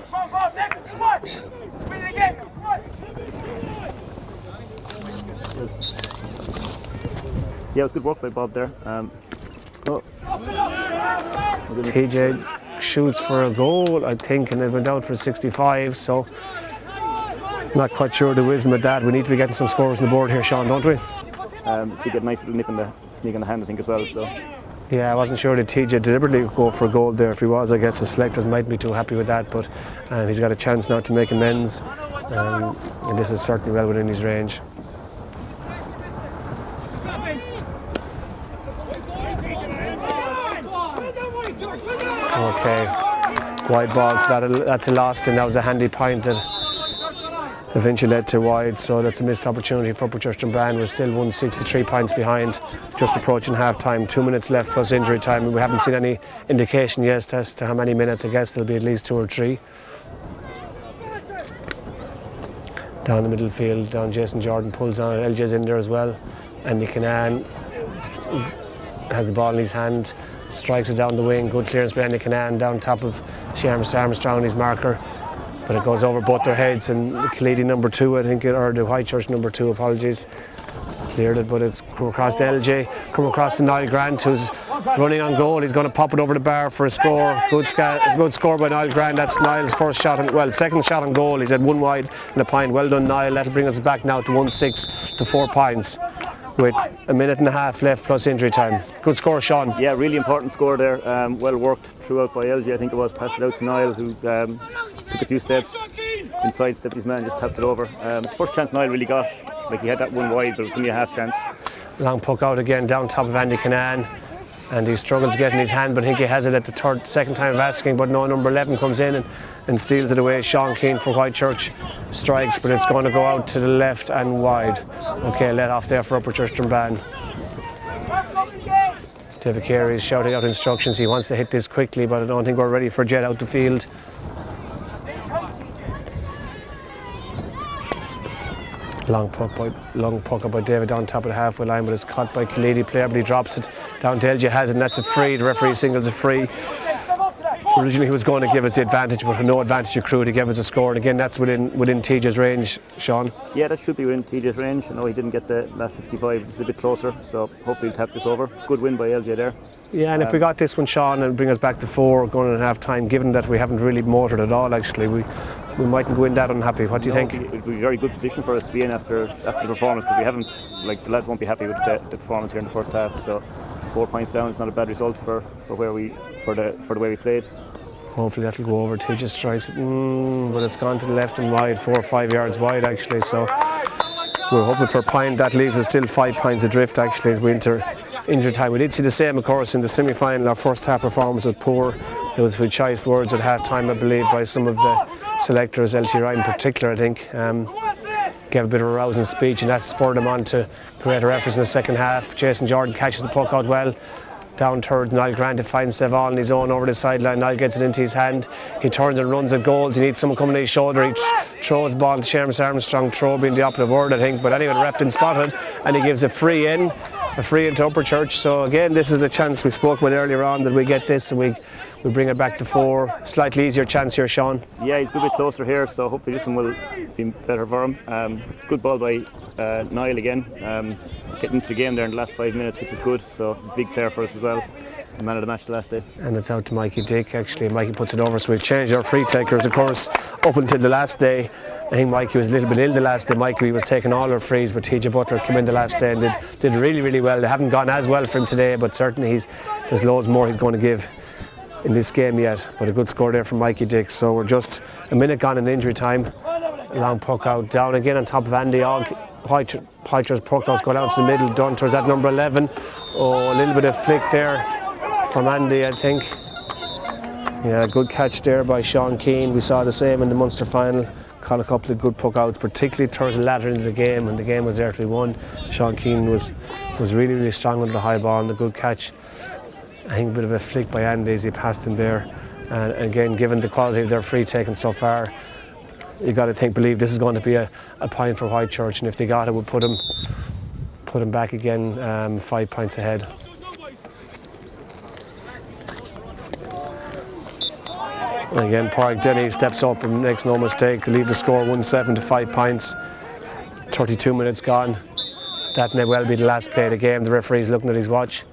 S4: Yeah, it was good work by Bob there.
S3: TJ shoots for a goal, I think, and it went out for 65, so not quite sure the wisdom of that. We need to be getting some scores on the board here, Sean, don't we?
S4: He get a nice little nip in the sneak on the hand, I think, as well. So.
S3: Yeah, I wasn't sure that TJ deliberately go for a goal there. If he was, I guess the selectors might be too happy with that, but he's got a chance now to make amends, and this is certainly well within his range. Okay, wide ball, so that's a loss, and that was a handy point that eventually led to wide, so that's a missed opportunity for Whotechurch Dunban. We're still 163 points behind, just approaching half time, 2 minutes left plus injury time, and we haven't seen any indication yet as to how many minutes. I guess there'll be at least 2 or 3. Down the middle field, down Jason Jordan pulls on it, LJ's in there as well, and Canaan has the ball in his hand, strikes it down the wing, good clearance by Andy Canaan down top of Seamus Armstrong, his marker. But it goes over both their heads, and the Khalidi number 2, I think, or the Whitechurch number 2, apologies, cleared it, but it's come across to LJ, come across to Niall Grant, who's running on goal. He's going to pop it over the bar for a score. Good score by Niall Grant. That's Niall's first shot, second shot on goal. He's had 1 wide and a point. Well done, Niall. That'll bring us back now to 1-6 to 4 points. With a minute and a half left plus injury time. Good score, Sean.
S4: Yeah, really important score there. Well worked throughout by LG, I think it was. Passed it out to Niall, who took a few steps, inside stepped his man, just tapped it over. First chance Niall really got, like he had that 1 wide, but it was going to be a half chance.
S3: Long puck out again, down top of Andy Canaan. And he struggles getting his hand, but I think he has it at the second time of asking, but no, number 11 comes in and steals it away. Sean Keane for Whitechurch strikes, but it's going to go out to the left and wide. Okay, let off there for Whotechurch Dunban. David Carey is shouting out instructions. He wants to hit this quickly, but I don't think we're ready for jet out the field. Long puck up by David down top of the halfway line, but it's caught by Khalidi player, but he drops it down to LJ, has it, and that's a free. The referee singles a free. Originally he was going to give us the advantage, but with no advantage accrued, he gave us a score, and again that's within TJ's range, Sean.
S4: Yeah, that should be within TJ's range. I know he didn't get the last 65, it's a bit closer, so hopefully he'll tap this over. Good win by LJ there.
S3: Yeah, and if we got this one, Sean, and bring us back to 4 going in half time, given that we haven't really motored at all, actually, we mightn't go in that unhappy. What do you think?
S4: It would be a very good position for us to be in after the performance, because we haven't, like, the lads won't be happy with the performance here in the first half. So 4 points down is not a bad result for the way we played.
S3: Hopefully that'll go over. TJ strikes it, but it's gone to the left and wide, 4 or 5 yards wide actually. So we're hoping for a point. That leaves us still 5 points adrift actually as we enter injury time. We did see the same, of course, in the semi-final. Our first half performance was poor. There was a few choice words at half time, I believe, by some of the selectors, LT Ryan in particular, I think. Gave a bit of a rousing speech, and that spurred him on to greater efforts in the second half. Jason Jordan catches the puck out well. Down third, Niall Grant finds himself all on his own over the sideline. Niall gets it into his hand. He turns and runs at goals. He needs someone coming to his shoulder. He throws the ball to Seamus Armstrong. Throw being the operative word, I think. But anyway, the ref didn't spot it, and he gives a free in to Upperchurch. So again, this is the chance we spoke about earlier on, that we get this and we bring it back to 4. Slightly easier chance here, Sean.
S4: Yeah, he's a good bit closer here, so hopefully this one will be better for him. Good ball by Niall again. Getting into the game there in the last 5 minutes, which is good. So big player for us as well. The man of the match the last day. And
S3: it's out to Mikey Dick actually. Mikey puts it over, so we've changed our free takers, of course, up until the last day. I think Mikey was a little bit ill the last day. Mikey was taking all our frees, but TJ Butler came in the last day and did really, really well. They haven't gone as well for him today, but certainly there's loads more he's going to give in this game yet. But a good score there from Mikey Dick. So we're just a minute gone in injury time. Long puck out, down again on top of Andy Ogg. Whitechurch puck out's gone out to the middle, done towards that number 11. Oh, a little bit of flick there from Andy, I think. Yeah, good catch there by Sean Keane. We saw the same in the Munster final. Caught a couple of good puck outs, particularly towards the latter into the game, and the game was there to be won. Sean Keane was really, really strong under the high ball and a good catch. I think a bit of a flick by Andy as he passed him there. And again, given the quality of their free taking so far, you got to believe this is going to be a point for Whitechurch, and if they got it, would put him back again 5 points ahead. And again, Park Denny steps up and makes no mistake to leave the score 1-7 to 5 points. 32 minutes gone. That may well be the last play of the game. The referee's looking at his watch.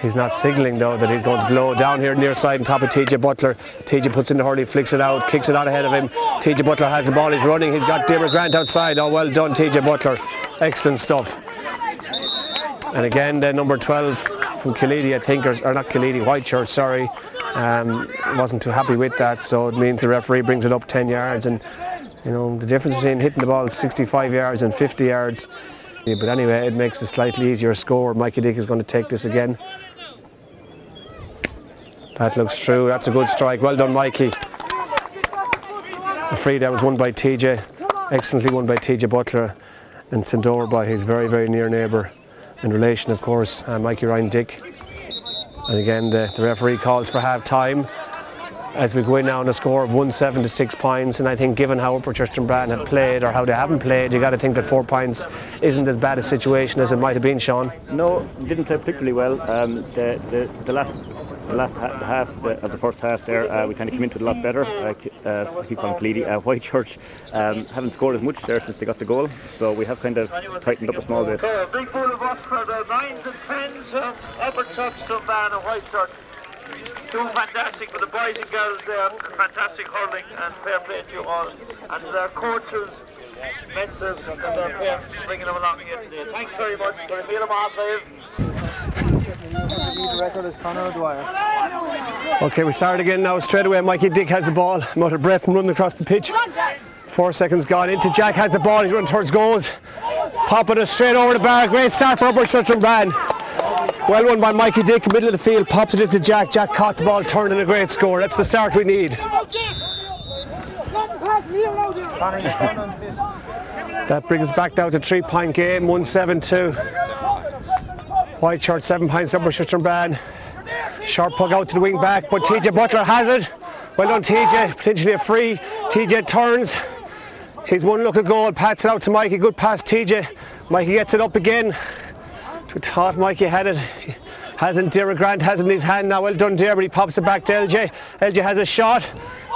S3: He's not signalling though that he's going to blow down here near side on top of TJ Butler. TJ puts in the hurley, flicks it out, kicks it out ahead of him. TJ Butler has the ball, he's running, he's got David Grant outside. Oh, well done TJ Butler. Excellent stuff. And again, the number 12 from Killeedy, I think, or not Killeedy, Whitechurch, sorry, wasn't too happy with that. So it means the referee brings it up 10 yards. And, you know, the difference between hitting the ball 65 yards and 50 yards. Yeah, but anyway, it makes a slightly easier score. Mikey Dick is going to take this again. That looks true. That's a good strike. Well done, Mikey. The free that was won by TJ. Excellently won by TJ Butler and sent over by his very, very near neighbour and relation, of course, Mikey Ryan Dick. And again, the referee calls for half time as we go in now on a score of 1-7 to 6 points. And I think given how Upperchurch and Brann have played, or how they haven't played, you got to think that 4 points isn't as bad a situation as it might have been, Sean.
S4: No, didn't play particularly well. The last half of the first half there, we kind of came into it a lot better. I keep calling Killeedy. Whitechurch haven't scored as much there since they got the goal, so we have kind of tightened up a small bit.
S2: So a big pool of us for the 9s and 10s of Upperchurch, Dunban and Whitechurch. Two fantastic for the boys and girls there, fantastic hurling, and fair play to you all. And their coaches, mentors and their parents bringing them along yesterday. Thanks very much for a meal of our
S1: The record is Conor O'Dwyer.
S3: Okay, we start again now. Straight away, Mikey Dick has the ball. I'm out of breath and running across the pitch. 4 seconds gone. Into Jack has the ball. He's running towards goals. Popping it straight over the bar. Great start for Upperchurch and Brann. Well won by Mikey Dick, middle of the field. Popped it into Jack. Jack caught the ball, turned in a great score. That's the start we need. That brings us back down to 3-point game. 1-7-2. Whitechurch 7 points, Upperchurch and Brann. Short puck out to the wing back, but TJ Butler has it. Well done, TJ. Potentially a free. TJ turns. He's one look at goal. Pats it out to Mikey. Good pass, TJ. Mikey gets it up again. Thought Mikey had it. Hasn't. Derek Grant has it in his hand now. Well done, there, but he pops it back to LJ. LJ has a shot.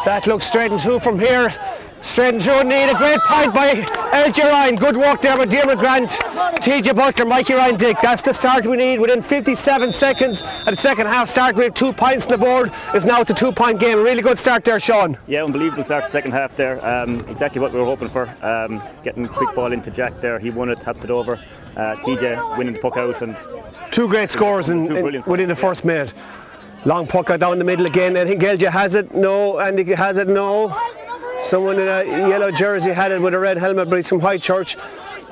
S3: That looks straight and through from here. Straight and through. Need a great point by LJ Ryan. Good work there with Derek Grant, TJ Butler, Mikey Ryan Dick. That's the start we need. Within 57 seconds at the second half start, we have 2 points on the board. It's now it's a 2-point game. A really good start there, Sean.
S4: Yeah, unbelievable start the second half there. Exactly what we were hoping for. Getting a quick ball into Jack there. He won it, tapped it over. TJ winning the puck out, and
S3: 2 great scores within the first minute. Long puck out down the middle again. I think LJ has it. No. Andy has it. No. Someone in a yellow jersey had it with a red helmet, but he's from Whitechurch.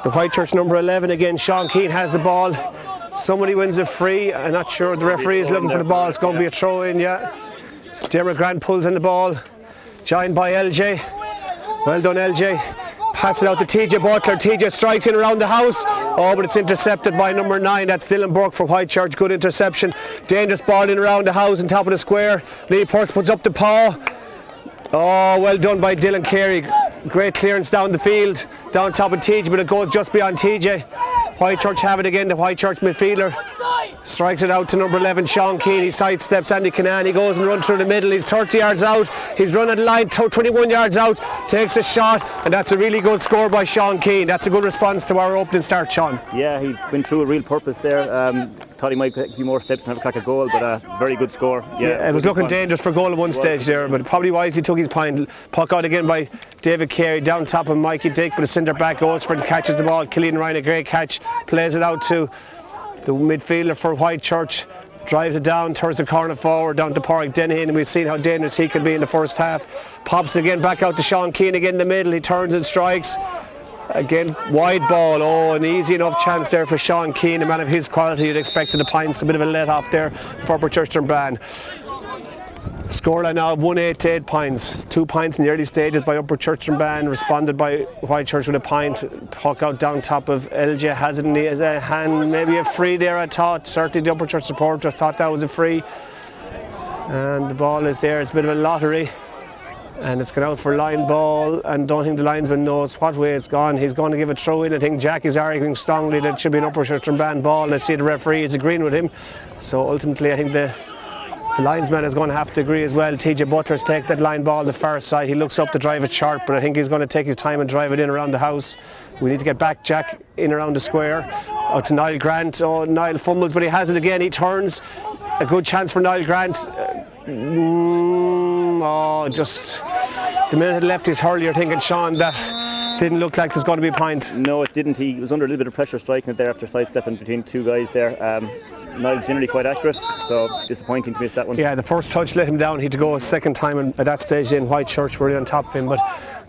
S3: The Whitechurch number 11 again. Sean Keane has the ball. Somebody wins a free. I'm not sure. The referee is looking for the ball. It's going to be a throw in, yeah. Derek Grant pulls in the ball. Joined by LJ. Well done, LJ. Pass it out to TJ Butler. TJ strikes in around the house. Oh, but it's intercepted by number 9. That's Dylan Burke for Whitechurch. Good interception. Dangerous ball in around the house on top of the square. Lee Purse puts up the paw. Oh, well done by Dylan Carey. Great clearance down the field, down top of TJ, but it goes just beyond TJ. Whitechurch have it again. The Whitechurch midfielder strikes it out to number 11, Sean Keane. He sidesteps Andy Canan. He goes and runs through the middle. He's 30 yards out. He's running the line 21 yards out. Takes a shot, and that's a really good score by Sean Keane. That's a good response to our opening start, Sean.
S4: Yeah, he went through a real purpose there. Thought he might take a few more steps and have a crack at goal, but a very good score.
S3: Yeah, it was looking dangerous for goal at one stage there, but probably wisely took his point. Puck out again by David Carey, down top of Mikey Dick, but the centre back goes for it, catches the ball. Killian Ryan, a great catch, plays it out to the midfielder for Whitechurch, drives it down, turns the corner forward down to Pádraig Dennehy, and we've seen how dangerous he can be in the first half. Pops it again back out to Sean Keane again in the middle. He turns and strikes. Again, wide ball. Oh, an easy enough chance there for Sean Keane, a man of his quality. You'd expected the points, a bit of a let off there for Upperchurch and Brann. Scoreline now of 1-8 to 8 points. 2 points in the early stages by Upperchurch and Brann, responded by Whitechurch with a point. Puck out down top of LJ has it in his hand. Maybe a free there, I thought. Certainly the Upperchurch supporters thought that was a free. And the ball is there. It's a bit of a lottery. And it's gone out for line ball, and don't think the linesman knows what way it's gone. He's going to give a throw in. I think Jack is arguing strongly that it should be an Upperchurch and Brann ball. I see the referee is agreeing with him. So ultimately I think the linesman is going to have to agree as well. TJ Butler's take that line ball the far side. He looks up to drive it sharp, but I think he's going to take his time and drive it in around the house. We need to get back Jack in around the square. Out to Niall Grant. Oh, Niall fumbles, but he has it again. He turns. A good chance for Niall Grant. Just the minute it left his hurl, you're thinking, Sean, that Didn't look like there's going to be a point.
S4: No, it didn't. He was under a little bit of pressure striking it there after sidestepping between two guys there. Niall's generally quite accurate, so disappointing to miss that one.
S3: Yeah, the first touch let him down. He had to go a second time, and at that stage in Whitechurch were on top of him, but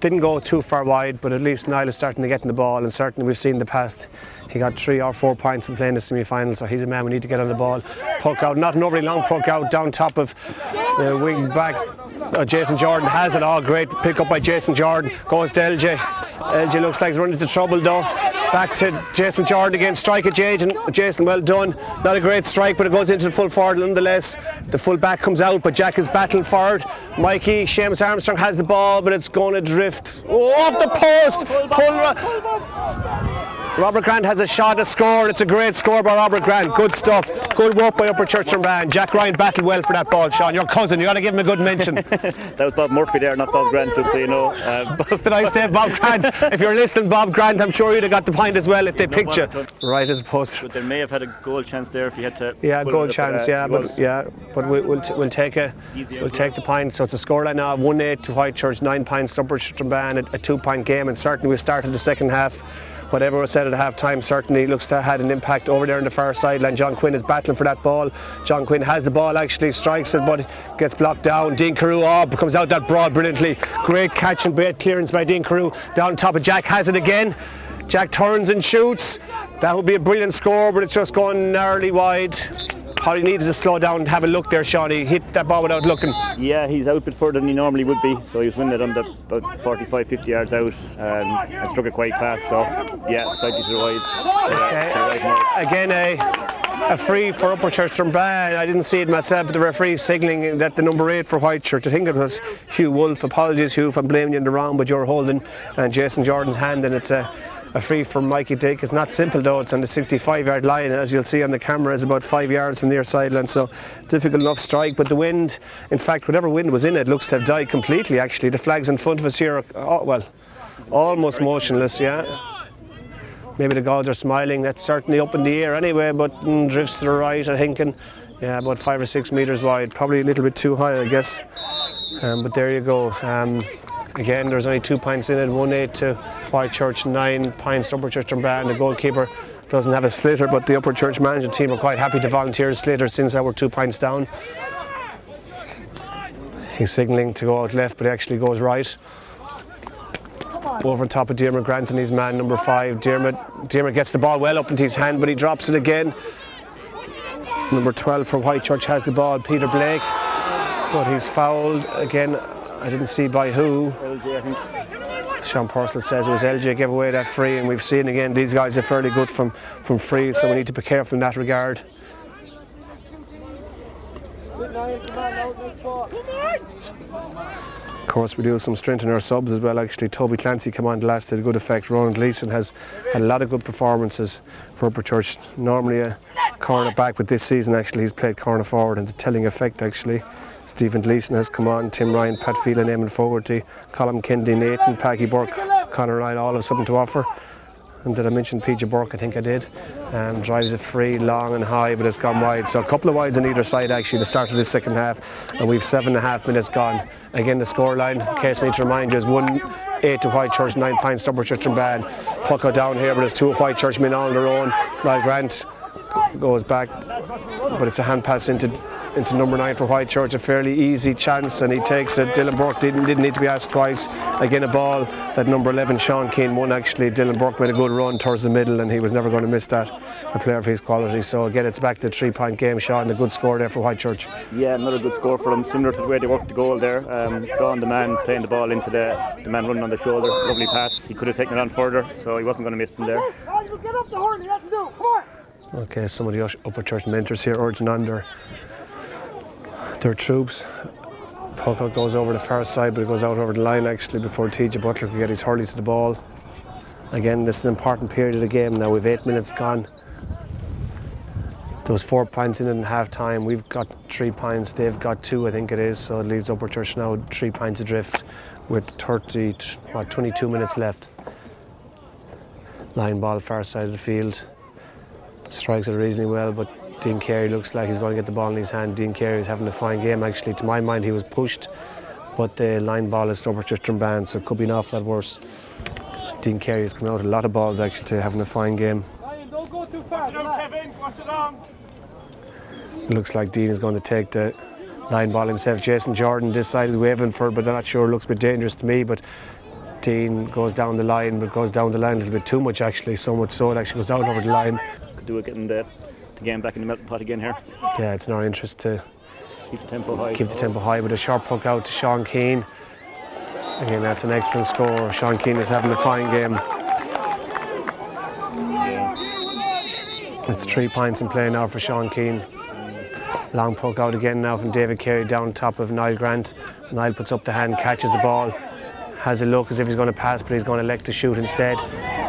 S3: didn't go too far wide. But at least Niall is starting to get in the ball, and certainly we've seen in the past he got 3 or 4 points in playing the semi-final, so he's a man we need to get on the ball. Puck out, not an overly long puck out, down top of the wing back. Jason Jordan has it. All great pick up by Jason Jordan. Goes to LJ. LJ looks like he's running into trouble though. Back to Jason Jordan again. Strike at Jason, well done. Not a great strike, but it goes into the full forward nonetheless. The full back comes out, but Jack is battling forward. Mikey, Seamus Armstrong has the ball, but it's going to drift. Oh, off the post! Robert Grant has a shot, a score. It's a great score by Robert Grant. Good stuff. Good work by Upperchurch Strabane. Jack Ryan battled well for that ball, Sean. Your cousin, you got to give him a good mention.
S4: That was Bob Murphy there, not Bob Grant, just so you know.
S3: Did I say Bob Grant? If you're listening, Bob Grant, I'm sure you'd have got the point as well if they picked you. Right as opposed.
S4: But they may have had a goal chance there if you had to.
S3: Yeah, goal chance. But we'll take the point. So it's a scoreline now of 1-8 to Whitechurch, 9 points to Upperchurch Strabane, a 2-point game, and certainly we started the second half. Whatever was said at half time certainly looks to have had an impact over there on the far sideline. John Quinn is battling for that ball. John Quinn has the ball, actually strikes it, but gets blocked down. Dean Carew comes out that broad brilliantly. Great catch and great clearance by Dean Carew. Down top of Jack, has it again. Jack turns and shoots. That would be a brilliant score, but it's just going narrowly wide. Probably needed to slow down and have a look there, Sean. He hit that ball without looking.
S4: Yeah, he's out a bit further than he normally would be, so he was winning it on about 45-50 yards out and struck it quite fast, so yeah, slightly to the wide.
S3: Again, a free for Upperchurch Strabane. I didn't see it myself, but the referee signalling that the number 8 for Whitechurch, I think it was Hugh Wolfe. Apologies, Hugh, if I'm blaming you in the wrong, but you're holding Jason Jordan's hand, and it's a free from Mikey Dick. It's not simple though, it's on the 65-yard line, and as you'll see on the camera it's about 5 yards from near sideline, so difficult enough strike. But the wind, in fact whatever wind was in it, looks to have died completely actually. The flags in front of us here are almost motionless. Maybe the gods are smiling. That's certainly up in the air anyway, but drifts to the right I think, and about 5 or 6 metres wide, probably a little bit too high I guess, but there you go. Again, there's only 2 points in it, 1-8 to Whitechurch, 9 points to Upperchurch Strabane. The goalkeeper doesn't have a slitter, but the Upperchurch management team are quite happy to volunteer a slitter since we're 2 points down. He's signalling to go out left, but he actually goes right. Over on top of Diarmuid Grant and his man, number 5. Diarmuid gets the ball well up into his hand, but he drops it again. Number 12 for Whitechurch has the ball, Peter Blake, but he's fouled again. I didn't see by who.
S4: LJ, I think.
S3: Sean Purcell says it was LJ gave away that free, and we've seen again these guys are fairly good from frees, so we need to be careful in that regard. Of course we do have some strength in our subs as well actually. Toby Clancy come on the last, did a good effect. Ronan Gleeson has had a lot of good performances for Upperchurch. Normally a corner back, but this season actually he's played corner forward and the telling effect actually. Stephen Gleeson has come on, Tim Ryan, Pat Phelan, Eamon Fogarty, Colin Kennedy, Nathan, Paggy Burke, Conor Ryan, all have something to offer. And did I mention PJ Burke? I think I did. Drives it free, long and high, but it's gone wide. So a couple of wides on either side actually, the start of this second half, and we've 7.5 minutes gone. Again, the scoreline, in case I need to remind you, is 1-8 to Whitechurch, 9 points to Upperchurch Strabane. Puck out down here, but there's 2 Whitechurch men on their own. Niall Grant goes back, but it's a hand pass into number 9 for Whitechurch, a fairly easy chance, and he takes it. Dylan Burke didn't need to be asked twice. Again, a ball that number 11 Sean Keane won actually. Dylan Burke made a good run towards the middle, and he was never going to miss that, a player of his quality. So again, it's back to the 3-point game. Sean, a good score there for Whitechurch.
S4: Yeah, another good score for them, similar to the way they worked the goal there. Drawing the man, playing the ball into the man running on the shoulder. Lovely pass. He could have taken it on further, so he wasn't going to miss them there.
S1: Get up the Hurling, you have to do. Come on.
S3: Okay, some of the Upperchurch mentors here urging on their troops. Puck out goes over the far side, but it goes out over the line actually before TJ Butler could get his hurley to the ball. Again, this is an important period of the game now. We've 8 minutes gone. There was 4 points in half time. We've got 3 points. They've got 2, I think it is. So it leaves Upperchurch now 3 points adrift with 22 minutes left. Line ball far side of the field. Strikes it reasonably well, but Dean Carey looks like he's going to get the ball in his hand. Dean Carey is having a fine game actually. To my mind, he was pushed, but the line ball is Upperchurch Strabane, so it could be an awful lot worse. Dean Carey has come out a lot of balls actually to having a fine game.
S1: Ryan, don't go too fast.
S2: Kevin, watch it on.
S3: It looks like Dean is going to take the line ball himself. Jason Jordan this side is waving for it, but I'm not sure. It looks a bit dangerous to me, but Dean goes down the line, but goes down the line a little bit too much actually, so much so it actually goes out over the line.
S4: Could do it getting the game back in the melting pot again here.
S3: Yeah, it's in our interest to
S4: Keep the tempo high.
S3: Keep the tempo high with a sharp puck out to Sean Keane. Again, that's an excellent score. Sean Keane is having a fine game. It's 3 points in play now for Sean Keane. Long puck out again now from David Carey down top of Niall Grant. Niall puts up the hand, catches the ball, has a look as if he's going to pass, but he's going to elect to shoot instead.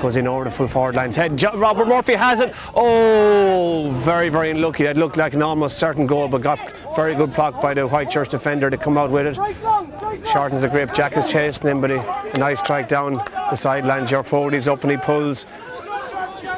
S3: Goes in over the full forward line's head. Robert Murphy has it. Oh, very, very unlucky. That looked like an almost certain goal, but got very good block by the Whitechurch defender to come out with it. Shortens the grip. Jack is chasing him, but a nice strike down the sideline. Ger Foley's up and he pulls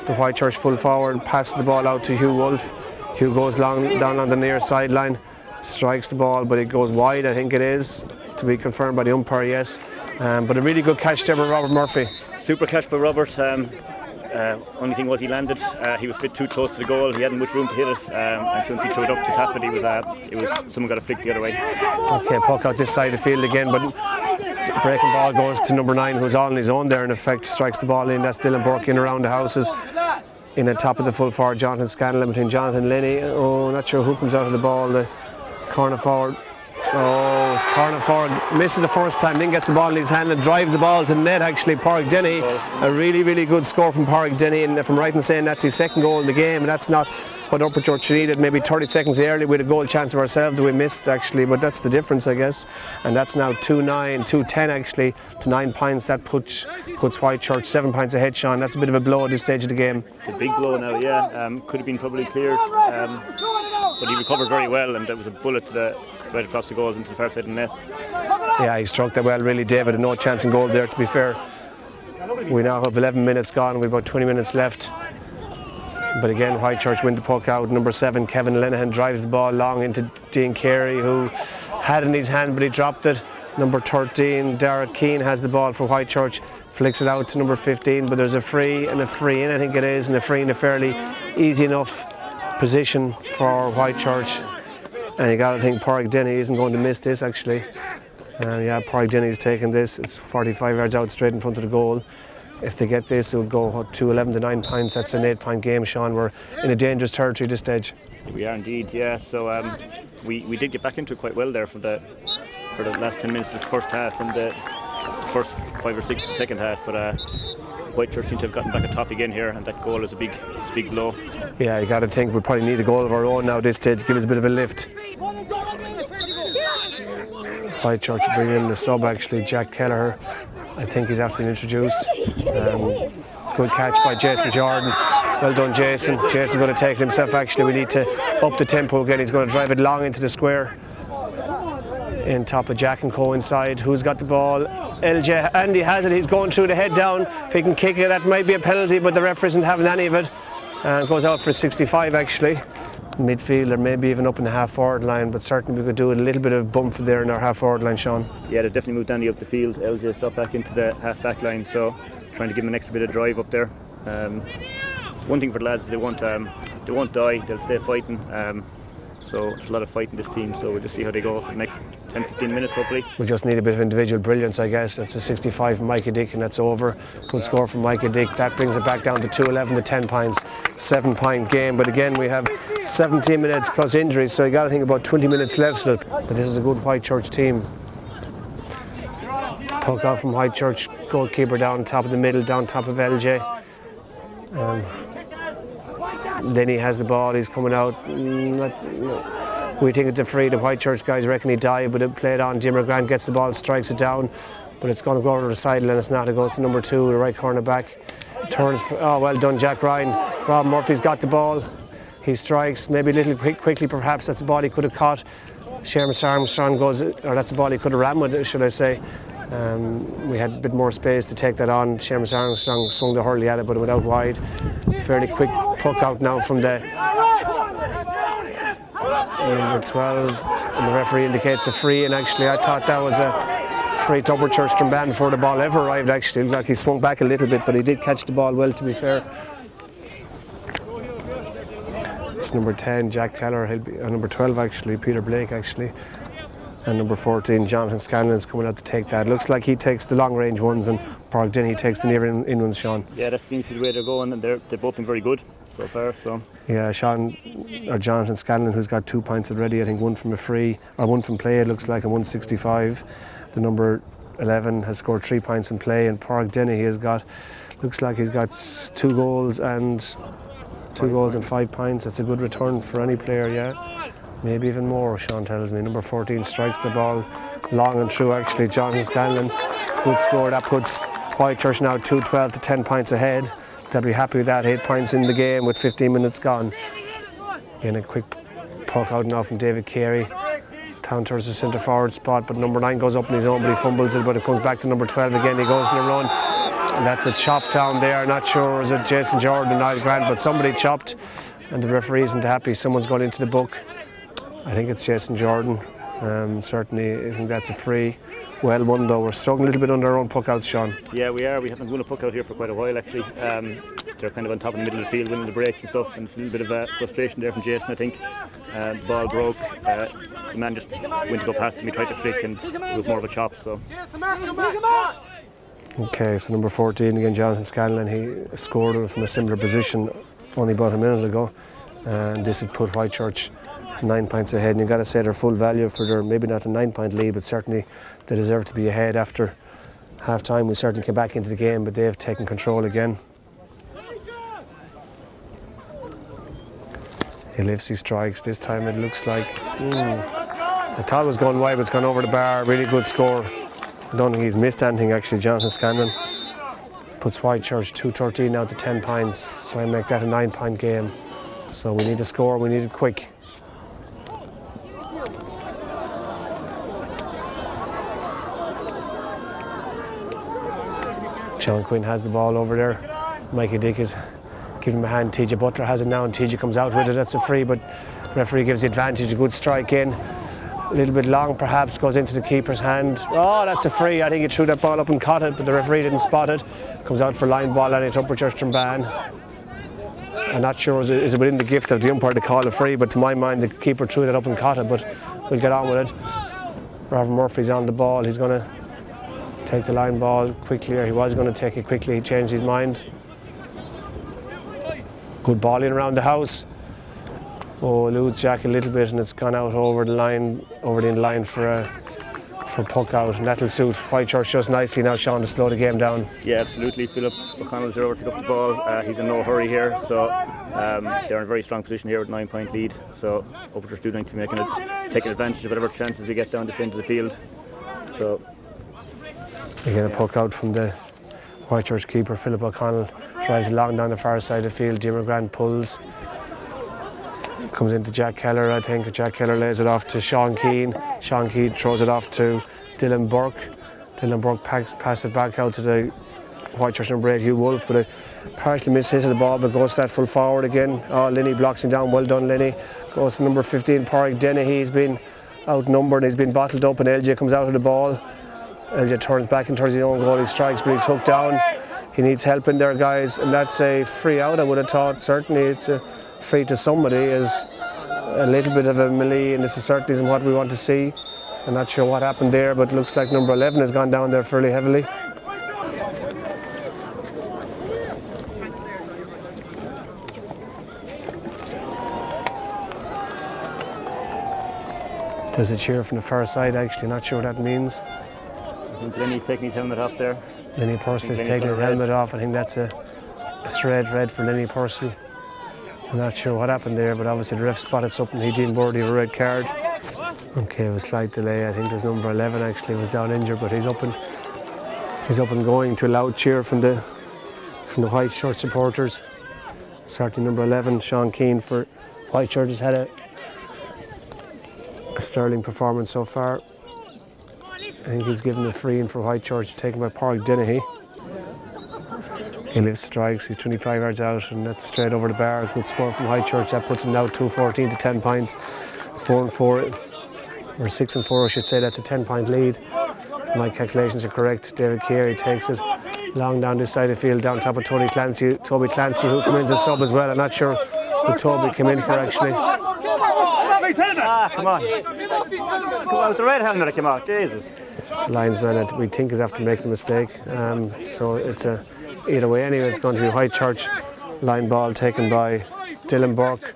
S3: the Whitechurch full forward, passes the ball out to Hugh Wolfe. Hugh goes down on the near sideline, strikes the ball, but it goes wide, I think it is, to be confirmed by the umpire, yes. But a really good catch there by Robert Murphy.
S4: Super catch by Robert. Only thing was he landed. He was a bit too close to the goal. He hadn't much room to hit it, and since he threw it up to tap it, someone got a flick the other way.
S3: Okay, puck out this side of the field again, but breaking ball goes to number 9, who's all on his own there. In effect, strikes the ball in. That's Dylan Burke in around the houses. In the top of the full forward, Jonathan Scanlon between Jonathan Linney. Oh, not sure who comes out of the ball. The corner forward. Oh, it's corner forward. Misses the first time, then gets the ball in his hand and drives the ball to the net actually. Pádraig Denny. A really, really good score from Pádraig Denny. And if I'm right in saying that's his second goal in the game, and that's not what Upperchurch needed. Maybe 30 seconds early with a goal chance of ourselves that we missed actually, but that's the difference I guess. And that's now 2-10 actually to 9 points. That puts Whitechurch 7 points ahead, Sean. That's a bit of a blow at this stage of the game.
S4: It's a big blow now, yeah. Could have been probably cleared, but he recovered very well, and there was a bullet to right across the goals into the far side of the net.
S3: Yeah, he struck that well really, David, and no chance in goal there to be fair. We now have 11 minutes gone, we've about 20 minutes left. But again, Whitechurch win the puck out. Number 7, Kevin Linehan, drives the ball long into Dean Carey, who had it in his hand but he dropped it. Number 13, Derek Keane, has the ball for Whitechurch, flicks it out to number 15, but there's a free and a free in, I think it is, and a free in a fairly easy enough position for Whitechurch. And you got to think Pádraig Denny isn't going to miss this actually. Yeah, Pádraig Denny's taking this. It's 45 yards out straight in front of the goal. If they get this, it would go to 11 to 9 points. That's an 8-point game, Sean. We're in a dangerous territory at this stage.
S4: We are indeed, yeah. So we did get back into it quite well there for the last 10 minutes of the first half and the first 5 or 6 of the second half. But Whitechurch seem to have gotten back atop again here, and that goal is a big blow. Yeah,
S3: you got to think we probably need a goal of our own now at this stage to give us a bit of a lift. Whitechurch will bring in the sub actually, Jack Kelleher. I think he's after being introduced. Good catch by Jason Jordan. Well done, Jason. Jason's going to take it himself actually. We need to up the tempo again. He's going to drive it long into the square. In top of Jack and Co inside. Who's got the ball? LJ. Andy has it. He's going through the head down. If he can kick it, that might be a penalty, but the ref isn't having any of it. Goes out for 65 actually. Midfield or maybe even up in the half forward line, but certainly we could do a little bit of bump there in our half forward line, Sean.
S4: Yeah, they've definitely moved Andy up the field. LJ dropped back into the half back line, so trying to give him an extra bit of drive up there. One thing for the lads, they won't die, they'll stay fighting. So there's a lot of fight in this team, so we'll just see how they go for the next 10-15 minutes hopefully.
S3: We just need a bit of individual brilliance, I guess. That's a 65 from Micah Dick and that's over. Good score from Micah Dick. That brings it back down to 2-11 to 10 points. 7-point game, but again we have 17 minutes plus injuries, so you got to think about 20 minutes left. But this is a good Whitechurch team. Puck out from Whitechurch, goalkeeper down top of the middle, down top of LJ. Lenny has the ball, he's coming out. We think it's a free. The Whitechurch guys reckon he died, but it played on. Jimmer Grant gets the ball, strikes it down, but it's going to go over the sideline. It's not. It goes to number 2, the right corner back. Turns. Oh, well done, Jack Ryan. Rob Murphy's got the ball. He strikes, maybe a little quickly perhaps. That's the ball he could have caught. Seamus Armstrong goes, or that's the ball he could have ran with, should I say. We had a bit more space to take that on. Seamus Armstrong swung the hurley at it, but it went out wide. Fairly quick puck out now from the number 12, and the referee indicates a free. And actually, I thought that was a free to Upperchurch Strabane before the ball ever arrived actually. It looked like he swung back a little bit, but he did catch the ball well, to be fair. It's number 10, Jack Keller, number 12 actually, Peter Blake actually. And number 14, Jonathan Scanlon's coming out to take that. Looks like he takes the long range ones and Park Denny takes the near in ones, Sean.
S4: Yeah, that seems to be the way they're going, and they've both been very good so far. So
S3: yeah, Jonathan Scanlon, who's got 2 points already, I think one from a free, or one from play, it looks like, and 165. The number 11 has scored 3 points in play, and Park Denny, looks like he's got 2 goals and 5 points. That's a good return for any player, yeah. Maybe even more, Sean tells me. Number 14 strikes the ball long and true actually. Jonathan Scanlon, good score. That puts Whitechurch now 2-12 to 10 points ahead. They'll be happy with that. 8 points in the game with 15 minutes gone. Again, a quick puck out now from David Carey. Down towards the centre forward spot, but number 9 goes up in his own, but he fumbles it, but it comes back to number 12 again. He goes in the run. And that's a chop down there. Not sure is it Jason Jordan or Niall Grant, but somebody chopped and the referee isn't happy. Someone's gone into the book. I think it's Jason Jordan. Certainly, I think that's a free. Well won though. We're struggling a little bit under our own puck outs, Sean.
S4: Yeah, we are. We haven't won a puck out here for quite a while actually. They're kind of on top in the middle of the field, winning the breaks and stuff, and it's a little bit of frustration there from Jason, I think. The ball broke. The man just went to go past him. He tried to flick, and it was more of a chop. So.
S3: Okay, so number 14 again, Jonathan Scanlon. He scored from a similar position only about a minute ago, and this would put Whitechurch 9 points ahead, and you've got to say their full value for their, maybe not a 9-point lead, but certainly they deserve to be ahead after half time. We certainly came back into the game, but they have taken control again. He lifts, he strikes. This time it looks like I thought it was going wide, but it's gone over the bar. Really good score. I don't think he's missed anything actually. Jonathan Scanlon puts Whitechurch 2-13 now to 10 points, so I make that a 9-point game. So we need to score, we need it quick. Sean Quinn has the ball over there. Mikey Dick is giving him a hand. TJ Butler has it now, and TJ comes out with it. That's a free, but the referee gives the advantage. A good strike in. A little bit long, perhaps, goes into the keeper's hand. Oh, that's a free. I think he threw that ball up and caught it, but the referee didn't spot it. Comes out for line ball, and it's Upperchurch Strabane. I'm not sure is it within the gift of the umpire to call a free, but to my mind, the keeper threw that up and caught it, but we'll get on with it. Robert Murphy's on the ball. He's going to take the line ball quickly, or he was going to take it quickly. He changed his mind. Good ball in around the house. Oh, eludes Jack a little bit, and it's gone out over the line, over the in line for puck out, and that'll suit Whitechurch just nicely now, Sean, to slow the game down.
S4: Yeah, absolutely. Philip O'Connell's over to pick up the ball. He's in no hurry here, so they're in a very strong position here with 9-point lead. So Upperchurch do need to be taking advantage of whatever chances we get down this end of the field. So
S3: again, a puck out from the Whitechurch keeper, Philip O'Connell, drives along down the far side of the field. Jimmer Grant pulls. Comes into Jack Keller, I think. Jack Keller lays it off to Sean Keane. Sean Keane throws it off to Dylan Burke. Dylan Burke passes it back out to the Whitechurch number 8, Hugh Wolfe, but it partially misses the ball, but goes that full forward again. Oh, Linney blocks him down. Well done, Linney. Goes to number 15, Park Denny. He's been outnumbered, he's been bottled up, and LJ comes out of the ball. LJ turns back and towards his own goal. He strikes, but he's hooked down. He needs help in there, guys, and that's a free out. I would have thought certainly it's a free to somebody. Is a little bit of a melee, and this is certainly isn't what we want to see. I'm not sure what happened there, but it looks like number 11 has gone down there fairly heavily. There's a cheer from the far side, actually, not sure what that means.
S4: I think Lenny's taking his helmet off there.
S3: Lenny Purcell is taking his helmet off. I think that's a straight red for Lenny Purcell. I'm not sure what happened there, but obviously the ref spotted something. He didn't board a red card. Okay, it was a slight delay. I think there's number 11 actually was down injured, but he's up and going to a loud cheer from the Whitechurch supporters. Certainly number 11, Sean Keane for Whitechurch, has had a sterling performance so far. I think he's given the free in for Whitechurch, taken by Park Dennehy. He lifts, strikes, he's 25 yards out, and that's straight over the bar. Good score from Whitechurch. That puts him now 2-14 to 10 points. It's 4-4, or 6-4 I should say. That's a 10-point lead My calculations are correct. David Carey takes it long down this side of the field, down top of Toby Clancy, who comes in as sub as well. I'm not sure who Toby came in for actually.
S4: Come on. Come on, with the red helmet that came out, Jesus.
S3: Linesman, we think, is after making a mistake. So it's either way anyway, it's going to be Whitechurch. Line ball taken by Dylan Burke.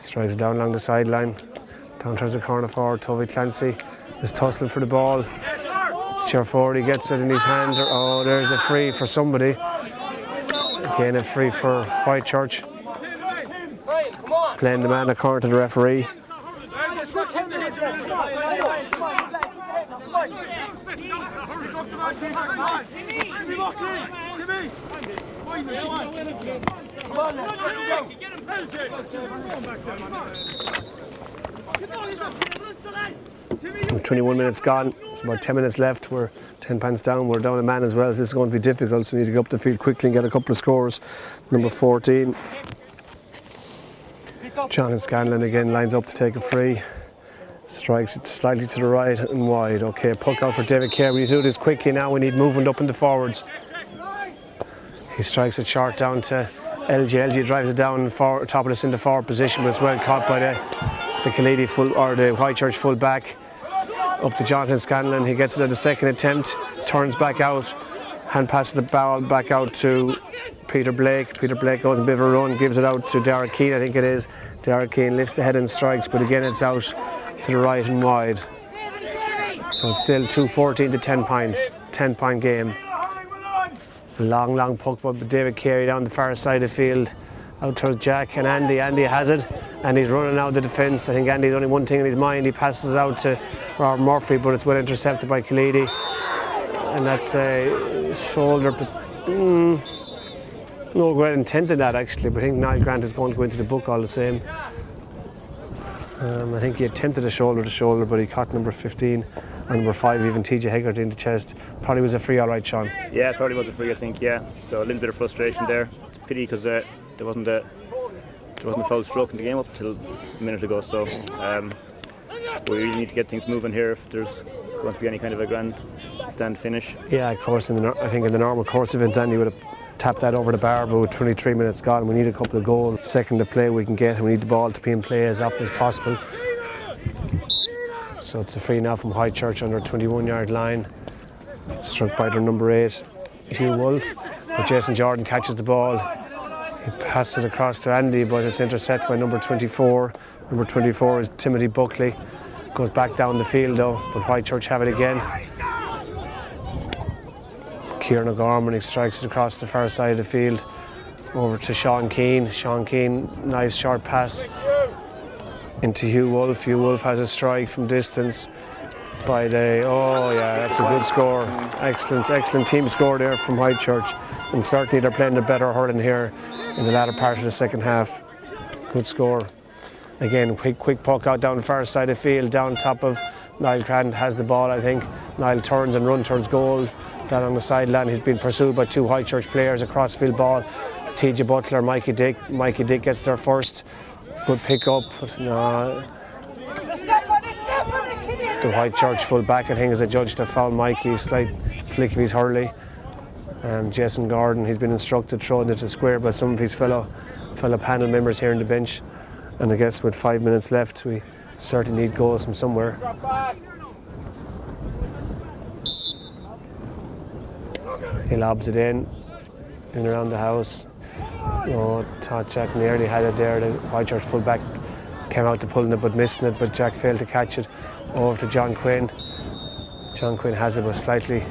S3: Strikes down along the sideline. Down towards the corner forward. Toby Clancy is tussling for the ball. Chair forward, he gets it in his hand. Oh, there's a free for somebody. Again, a free for Whitechurch. Playing the man according to the referee. With 21 minutes gone, it's about 10 minutes left. We're 10 points down. We're down a man as well, so this is going to be difficult. So we need to go up the field quickly and get a couple of scores. Number 14. Jonathan Scanlon again lines up to take a free. Strikes it slightly to the right and wide. Okay, puck out for David Carey. We need to do this quickly now. We need movement up in the forwards. He strikes it short down to LG. LG drives it down top of the centre forward position, but it's well caught by the Kalidi or the Whitechurch full back. Up to Jonathan Scanlon. He gets it at the second attempt. Turns back out. Hand passes the ball back out to Peter Blake. Peter Blake goes a bit of a run, gives it out to Derek Keane, I think it is. Derek Keane lifts the head and strikes, but again it's out to the right and wide. So it's still 2-14 to 10 points. 10-point game. Long puck by David Carey down the far side of the field. Out towards Jack and Andy. Andy has it and he's running out the defence. I think Andy's only one thing in his mind. He passes out to Robert Murphy, but it's well intercepted by Kalidi. And that's a shoulder. No great intent in that actually, but I think Niall Grant is going to go into the book all the same. I think he attempted a shoulder to shoulder, but he caught number 15 and number 5, even TJ Hegarty in the chest. Probably was a free, all right, Sean.
S4: Yeah, it probably was a free, I think. Yeah. So a little bit of frustration there. Pity because there wasn't a foul stroke in the game up until a minute ago. So we really need to get things moving here if there's going to be any kind of a grand stand finish.
S3: Yeah, of course. I think in the normal course events, Andy would have tapped that over the bar, but with 23 minutes gone, we need a couple of goals. Second to play we can get, and we need the ball to be in play as often as possible. So it's a free now from Whitechurch under 21-yard line. Struck by their number 8, Hugh Wolfe. But Jason Jordan catches the ball. He passes it across to Andy, but it's intercepted by number 24. Number 24 is Timothy Buckley. Goes back down the field though, but Whitechurch have it again. Kieran O'Gorman, he strikes it across the far side of the field over to Sean Keane. Sean Keane, nice short pass into Hugh Wolfe. Hugh Wolfe has a strike from distance by that's a good score. Excellent team score there from Whitechurch, and certainly they're playing a better hurling here in the latter part of the second half. Good score. Again, quick puck out down the far side of the field, down top of Niall Grant has the ball, I think. Niall turns and runs towards goal. Down on the sideline, he's been pursued by 2 Whitechurch players. Across field ball, TJ Butler, Mikey Dick. Mikey Dick gets there first. Good pick up. No. The Whitechurch full back, I think, is adjudged to foul Mikey. Slight flick of his hurley. Jason Gordon, he's been instructed thrown into the square by some of his fellow panel members here on the bench. And I guess with 5 minutes left, we certainly need goals from somewhere. He lobs it in and around the house. Thought Jack nearly had it there. The Whitechurch fullback came out to pulling it but missing it, but Jack failed to catch it. Over to John Quinn. John Quinn has it, but slightly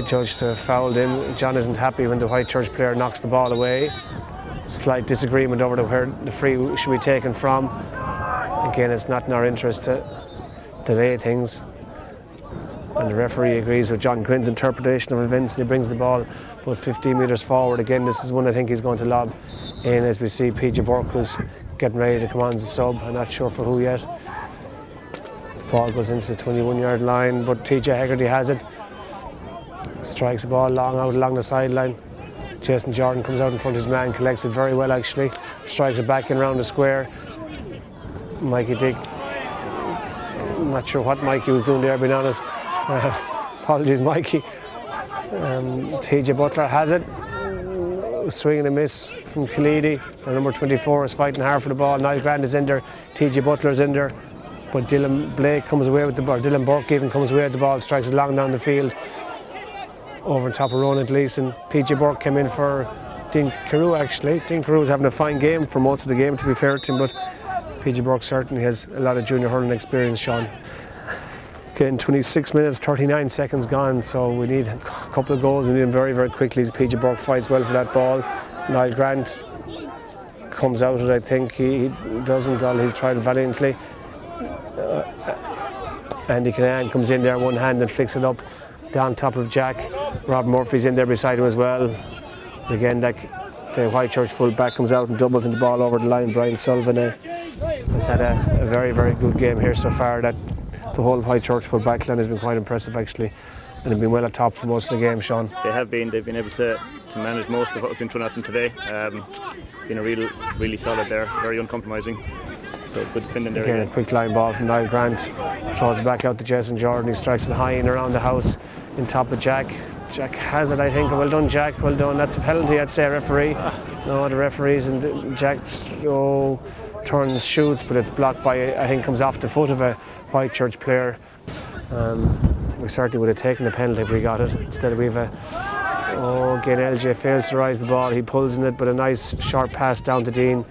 S3: judged to have fouled him. John isn't happy when the Whitechurch player knocks the ball away. Slight disagreement over where the free should be taken from. Again, it's not in our interest to delay things. And the referee agrees with John Quinn's interpretation of events, and he brings the ball about 15 metres forward. Again, this is one I think he's going to lob in, as we see PJ Burke was getting ready to come on as a sub. I'm not sure for who yet. The ball goes into the 21-yard line, but TJ Hegarty has it. Strikes the ball long out along the sideline. Jason Jordan comes out in front of his man, collects it very well actually. strikes it back in around the square. Mikey Dick, I'm not sure what Mikey was doing there, being honest. Apologies, Mikey. TJ Butler has it. Swing and a miss from Khalidi. Number 24 is fighting hard for the ball. Niall Grant is in there. TJ Butler's in there. But Dylan Blake comes away with the ball. Dylan Burke even comes away with the ball, strikes it long down the field. Over on top of Ronan Gleeson. PJ Burke came in for Dean Carew actually. Dean Carew was having a fine game for most of the game, to be fair to him, but PJ Burke certainly has a lot of junior hurling experience, Sean. Getting 26 minutes, 39 seconds gone, so we need a couple of goals. We need them very, very quickly as PJ Burke fights well for that ball. Niall Grant comes out of it, I think. He doesn't, he's tried valiantly. Andy Canaan comes in there one hand and flicks it up down top of Jack. Rob Murphy's in there beside him as well. Again, the Whitechurch full back comes out and doubles in the ball over the line. Brian Sullivan has had a very, very good game here so far. That the whole Whitechurch full back line has been quite impressive actually, and have been well at top for most of the game, Sean.
S4: They've been able to manage most of what we've been thrown at them today. Been a really solid there, very uncompromising. So good defending there.
S3: Again, a quick line ball from Niall Grant. Throws it back out to Jason Jordan. He strikes it high and around the house in top of Jack. Jack has it, I think. Well done, Jack. Well done. That's a penalty, I'd say, referee. No, the referees, and Jack turns, shoots, but it's blocked by, I think, comes off the foot of a Whitechurch player. We certainly would have taken the penalty if we got it. Instead, we've again, LJ fails to rise the ball. He pulls in it, but a nice short pass down to Dean.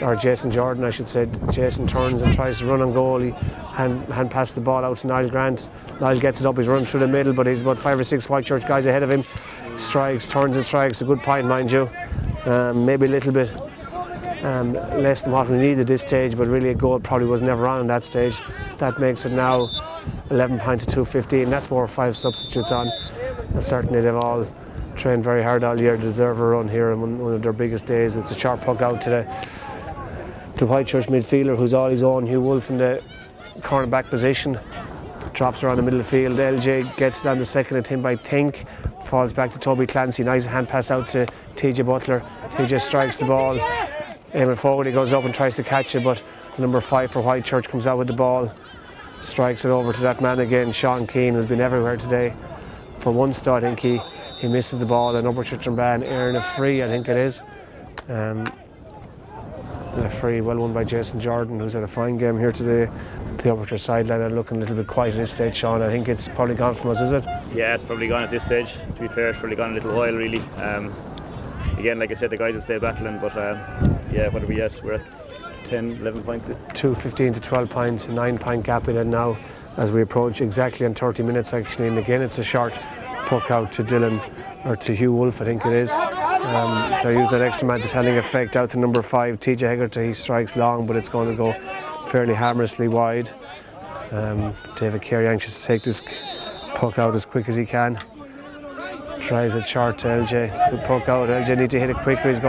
S3: Or Jason Jordan, I should say. Jason turns and tries to run on goal. He hand passes the ball out to Niall Grant. Niall gets it up, he's running through the middle, but he's about 5 or 6 Whitechurch guys ahead of him. Strikes, turns and strikes, a good point, mind you. Maybe a little bit less than what we need at this stage, but really a goal probably was never on that stage. That makes it now 11 points to 2-15. That's 4 or 5 substitutes on. And certainly they've all trained very hard all year to deserve a run here on one of their biggest days. It's a sharp puck out to the Whitechurch midfielder who's all his own, Hugh Wolfe, in the cornerback position. Drops around the middle of the field. LJ gets it on the second attempt, I think. Falls back to Toby Clancy. Nice hand pass out to TJ Butler. TJ strikes the ball. Aiming forward, he goes up and tries to catch it, but the number 5 for Whitechurch comes out with the ball. Strikes it over to that man again, Sean Keane, who's been everywhere today. For one start, I think he misses the ball. And Upperchurch and Ban earn a free, I think it is. A free, well won by Jason Jordan, who's had a fine game here today. The Upperchurch sideline are looking a little bit quiet at this stage, Sean. I think it's probably gone from us, is it?
S4: Yeah, it's probably gone at this stage. To be fair, it's probably gone a little while, really. Again, like I said, the guys will stay battling, but yeah, what are we at? We're at 10, 11 points.
S3: 15 to 12 points, a 9-point gap in it now as we approach exactly in 30 minutes actually. And again, it's a short puck out to Dylan, or to Hugh Wolfe, I think it is. They use that extra man to telling effect out to number 5, TJ Hegarty. He strikes long, but it's going to go fairly harmlessly wide. David Carey anxious to take this puck out as quick as he can. Tries it short to LJ. Good puck out. LJ needs to hit it quicker. He's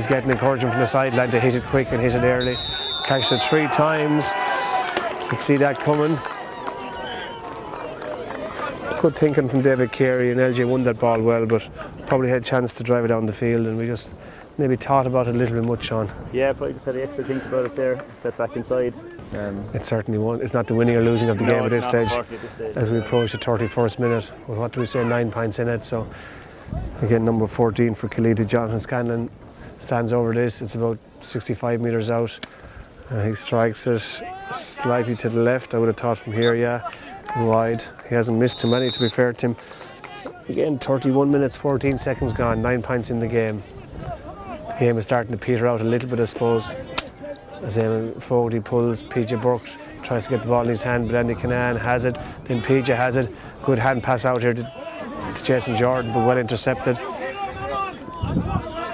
S3: getting encouragement from the sideline to hit it quick and hit it early. Catched it 3 times. Could see that coming. Good thinking from David Carey, and LJ won that ball well, but probably had a chance to drive it down the field, and we just maybe thought about it a little bit much, Sean.
S4: Yeah, probably just had the extra think about it there, step back inside.
S3: It certainly won. It's not the winning or losing of the game at this stage. As we approach the 31st minute, well, what do we say, 9 points in it. So again, number 14 for Khalidi, Jonathan Scanlon, stands over this. It's about 65 metres out. He strikes it slightly to the left, I would have thought from here, yeah, wide. He hasn't missed too many, to be fair to him. Again, 31 minutes, 14 seconds gone, 9 points in the game. The game is starting to peter out a little bit, I suppose. As Eamon Fogarty pulls, PJ Burke tries to get the ball in his hand, but Andy Canaan has it, then PJ has it. Good hand pass out here to Jason Jordan, but well intercepted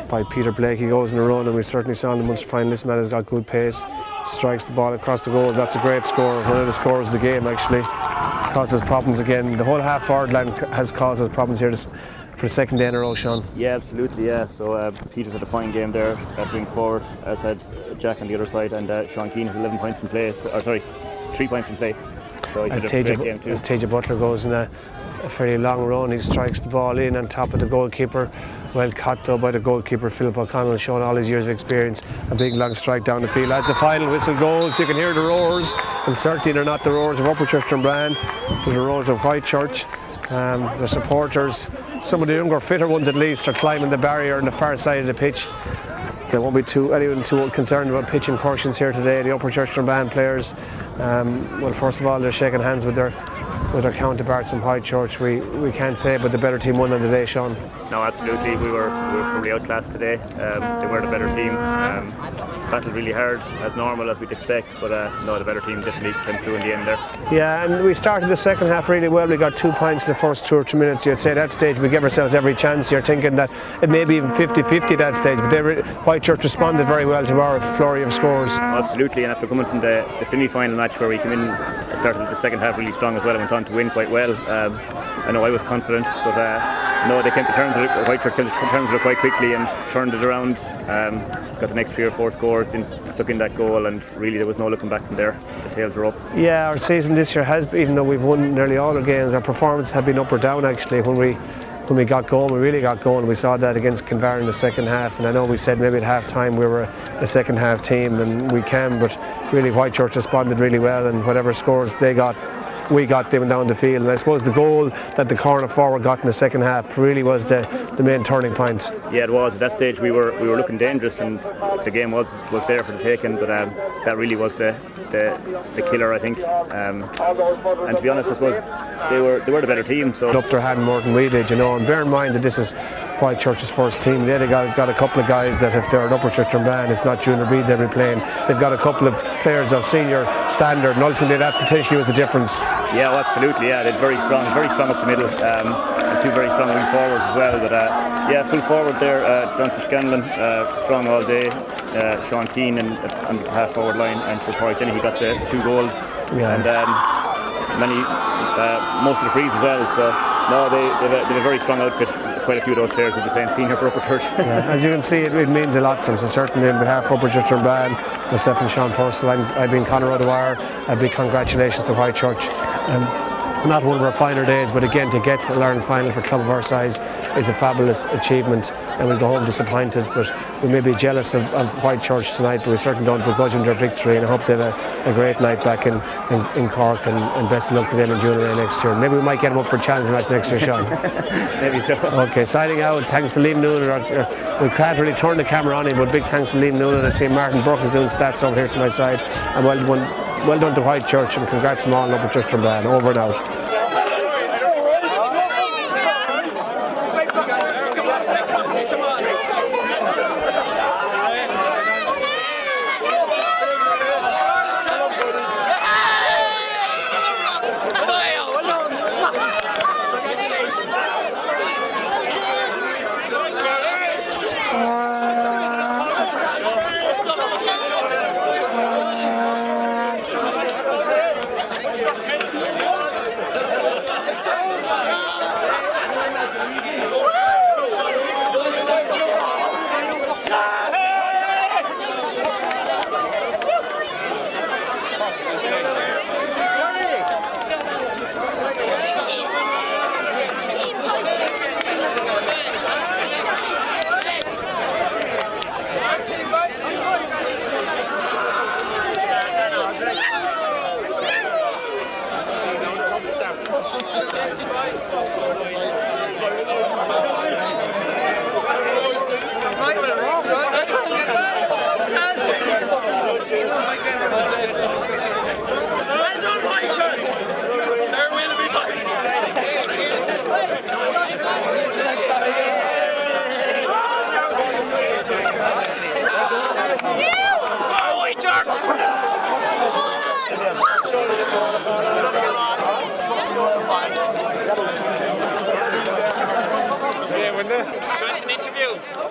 S3: by Peter Blake. He goes in a run, and we certainly saw in the Munster final this man has got good pace. Strikes the ball across the goal. That's a great score. One of the scores of the game actually. Causes problems again. The whole half forward line has caused us problems here for the second day in a row, Sean.
S4: Yeah, absolutely, yeah. So Peter's had a fine game there at wing forward, as had Jack on the other side, and Sean Keane has 11 points in play, 3 points in play. So he's had a great game too.
S3: As TJ Butler goes in a fairly long run. He strikes the ball in on top of the goalkeeper. Well caught though by the goalkeeper, Philip O'Connell, showing all his years of experience. A big long strike down the field. As the final whistle goes, you can hear the roars, and certainly they're not the roars of Upperchurch and Bran, but the roars of Whitechurch. The supporters, some of the younger, fitter ones at least, are climbing the barrier on the far side of the pitch. There won't be anyone too concerned about pitch incursions here today. The Upperchurch and Bran players, well, first of all, they're shaking hands with their counterparts in Whitechurch. We can't say, but the better team won on the day, Sean.
S4: No, absolutely. We were probably outclassed today. They were the better team. Battled really hard, as normal as we'd expect, but no, the better team definitely came through in the end there.
S3: Yeah, and we started the second half really well. We got 2 points in the first 2 or 3 minutes. You'd say at that stage we gave ourselves every chance. You're thinking that it may be even 50-50 at that stage, but Whitechurch responded very well to our flurry of scores.
S4: Absolutely, and after coming from the semi-final match where we came in, started the second half really strong as well and went on to win quite well. I know I was confident, but no, they came to terms with it. Whitechurch came to terms with it quite quickly and turned it around. Got the next 3 or 4 scores, then stuck in that goal, and really there was no looking back from there. The tails were up. Yeah,
S3: our season this year has been, even though we've won nearly all our games, our performance have been up or down actually. When we got going, we really got going. We saw that against Kinvara in the second half, and I know we said maybe at half time we were a second half team, and we can, but really Whitechurch responded really well, and whatever scores they got, we got them down the field. And I suppose the goal that the corner forward got in the second half really was the main turning point.
S4: Yeah, it was. At that stage we were looking dangerous, and the game was there for the taking, but that really was the killer, I think. And to be honest, I suppose they were the better team. So
S3: up their hand more than we did, and bear in mind that this is Whitechurch's first team. They got a couple of guys that if they're an Upperchurch and Bran, it's not junior B they'll be playing. They've got a couple of players of senior standard, and ultimately that potentially was the difference.
S4: Yeah, well, absolutely. Yeah, they're very strong up the middle, and 2 very strong wing forwards as well. But yeah, full forward there, John Scanlon, strong all day. Sean Keane on the half forward line, and for Corey Denny he got the 2 goals, and most of the frees as well. So no, they have a very strong outfit. Quite a few of those players will be playing senior for Upperchurch.
S3: Yeah, as you can see, it means a lot to them. So certainly on behalf of Upperchurch and Bran, myself and Sean Purcell, I've been Conor O'Dwyer. A big congratulations to Whitechurch. Not one of our finer days, but again, to get to the Ireland final for a club of our size is a fabulous achievement, and we'll go home disappointed, but we may be jealous of Whitechurch tonight, but we certainly don't begrudge them their victory, and I hope they have a great night back in Cork, and best of luck to them in Junior A next year. Maybe we might get them up for a challenge match next year, Sean.
S4: Maybe so.
S3: Okay, signing out, thanks to Liam Noonan. We can't really turn the camera on him, but big thanks to Liam Noonan. I see Martin Burke is doing stats over here to my side, and well done to Whitechurch, and congrats to all Upperchurch and Bran. Over and out.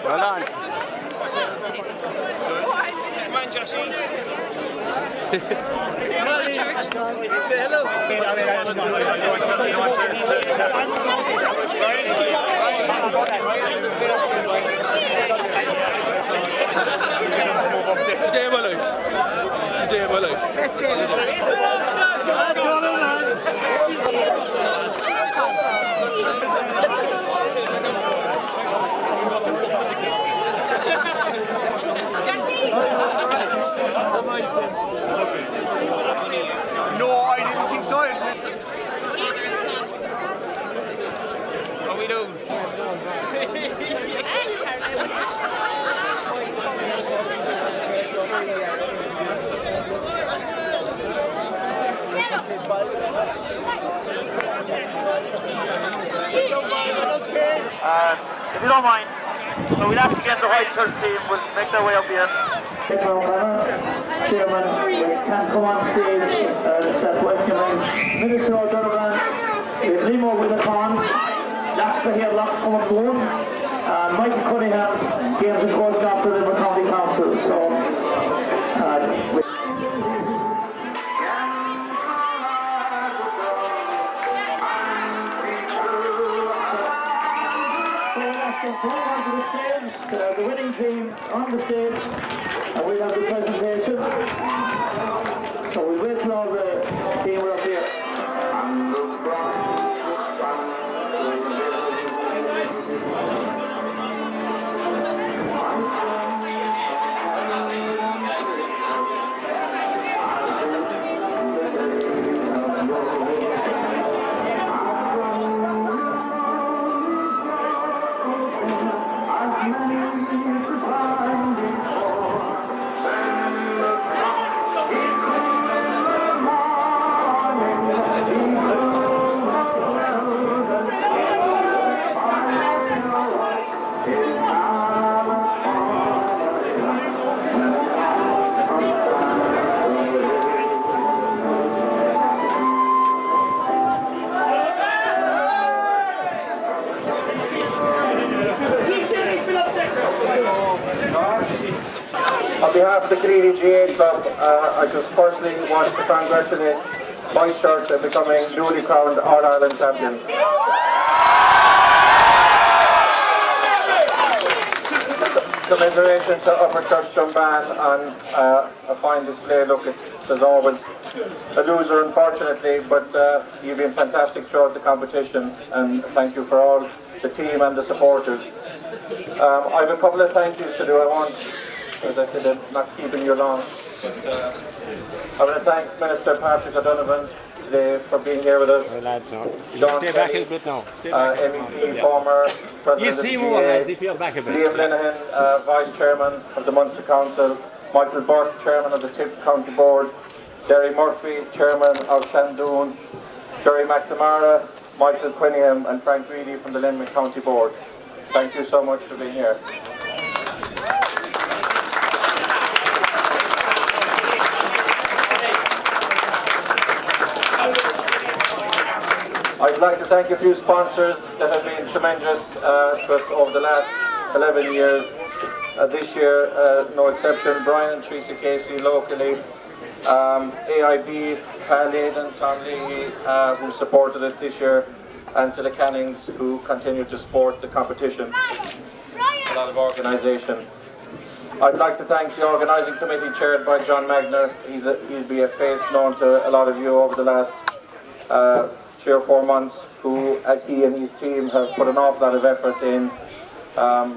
S5: Well done. Come on, Joshy. Say hello. Today of my life. Today of my life. Best day of my life.
S2: If you don't mind, so we'll have to get the Whitechurch team, we'll make their way up here. Chairman, we can come on stage, start welcoming Minister O'Donovan, Limo Whotechurch, Laska here, come on board, Michael Cunningham, Games and Coach Doctor in the County Council. So, going on to the stage, the winning team on the stage, and we'll have the presentation. So we'll wait till all the team are up here.
S6: On behalf of the Canadian GA Club, I just personally want to congratulate Whitechurch on becoming newly crowned All-Ireland champions. Commiseration to Upperchurch Jumban on a fine display. Look, there's always a loser, unfortunately, but you've been fantastic throughout the competition, and thank you for all the team and the supporters. I have a couple of thank yous to do. I want, as I said, I'm not keeping you long, but I want to thank Minister Patrick O'Donovan today for being here with us. Sean
S7: Stay
S6: Kelly,
S7: back a bit now. Stay back.
S6: MEP, former President of the GA,
S7: if you're back a bit.
S6: Liam Linehan, Vice Chairman of the Munster Council, Michael Burke, Chairman of the Tip County Board, Derry Murphy, Chairman of Shandoon, Jerry McNamara, Michael Cunningham and Frank Reedy from the Limerick County Board. Thank you so much for being here. I'd like to thank a few sponsors that have been tremendous to us over the last 11 years. This year, no exception, Brian and Teresa Casey locally, AIB, Cal Aiden, Tom Leahy, who supported us this year, and to the Cannings who continue to support the competition. A lot of organisation. I'd like to thank the organising committee chaired by John Magner. He'll be a face known to a lot of you over the last 3 or 4 months, who he and his team have put an awful lot of effort in,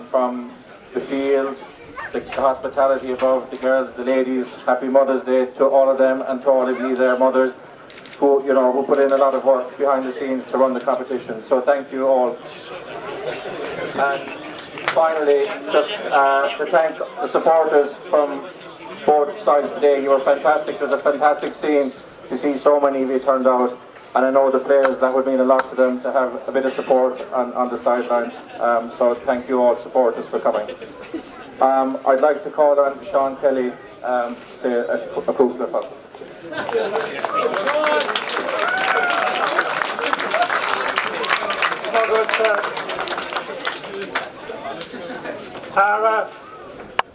S6: from the field, the hospitality above, the girls, the ladies. Happy Mother's Day to all of them and to all of you, their mothers, who put in a lot of work behind the scenes to run the competition. So thank you all. And finally, just to thank the supporters from both sides today. You were fantastic. It was a fantastic scene to see so many of you turned out. And I know the players, that would mean a lot to them to have a bit of support on the sideline. So thank you all supporters for coming. I'd like to call on Sean Kelly to say a couple of things.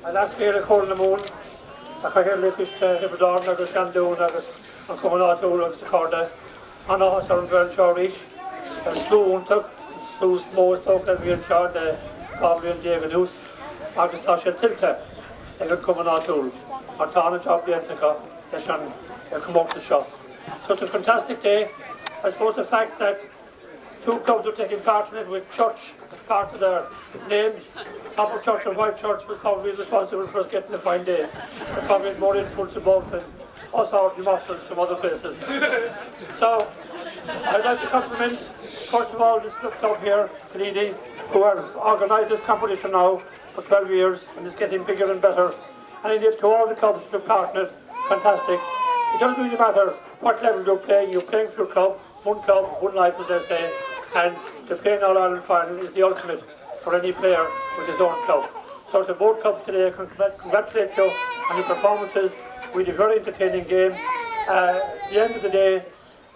S1: I'd ask you to call in the moon. I can hear Lucas Hibberdorn, I go Shandoon, I go coming out to Hurling to Corda. And also in Grand Chorish, and Sloan took, Sloan Smose took, and we had Sean, Cobley and David House, August Tasha Tilta, they could come out to or Tana Job the Antica, they should come up to the shop. So it's a fantastic day. I suppose the fact that 2 clubs are taking part in it with Church as part of their names, Upperchurch and Whitechurch was probably responsible for us getting a fine day. They probably had more influence about than us our democracies from other places. So, I'd like to compliment, first of all, this club here, Canidi, who have organised this competition now for 12 years and it's getting bigger and better. And indeed to all the clubs who took part in it, fantastic. it doesn't really matter what level you're playing for your club, one life as they say, and the playing All-Ireland final is the ultimate for any player with his own club. So to both clubs today, congratulate you on your performances. We had a very entertaining game. At the end of the day,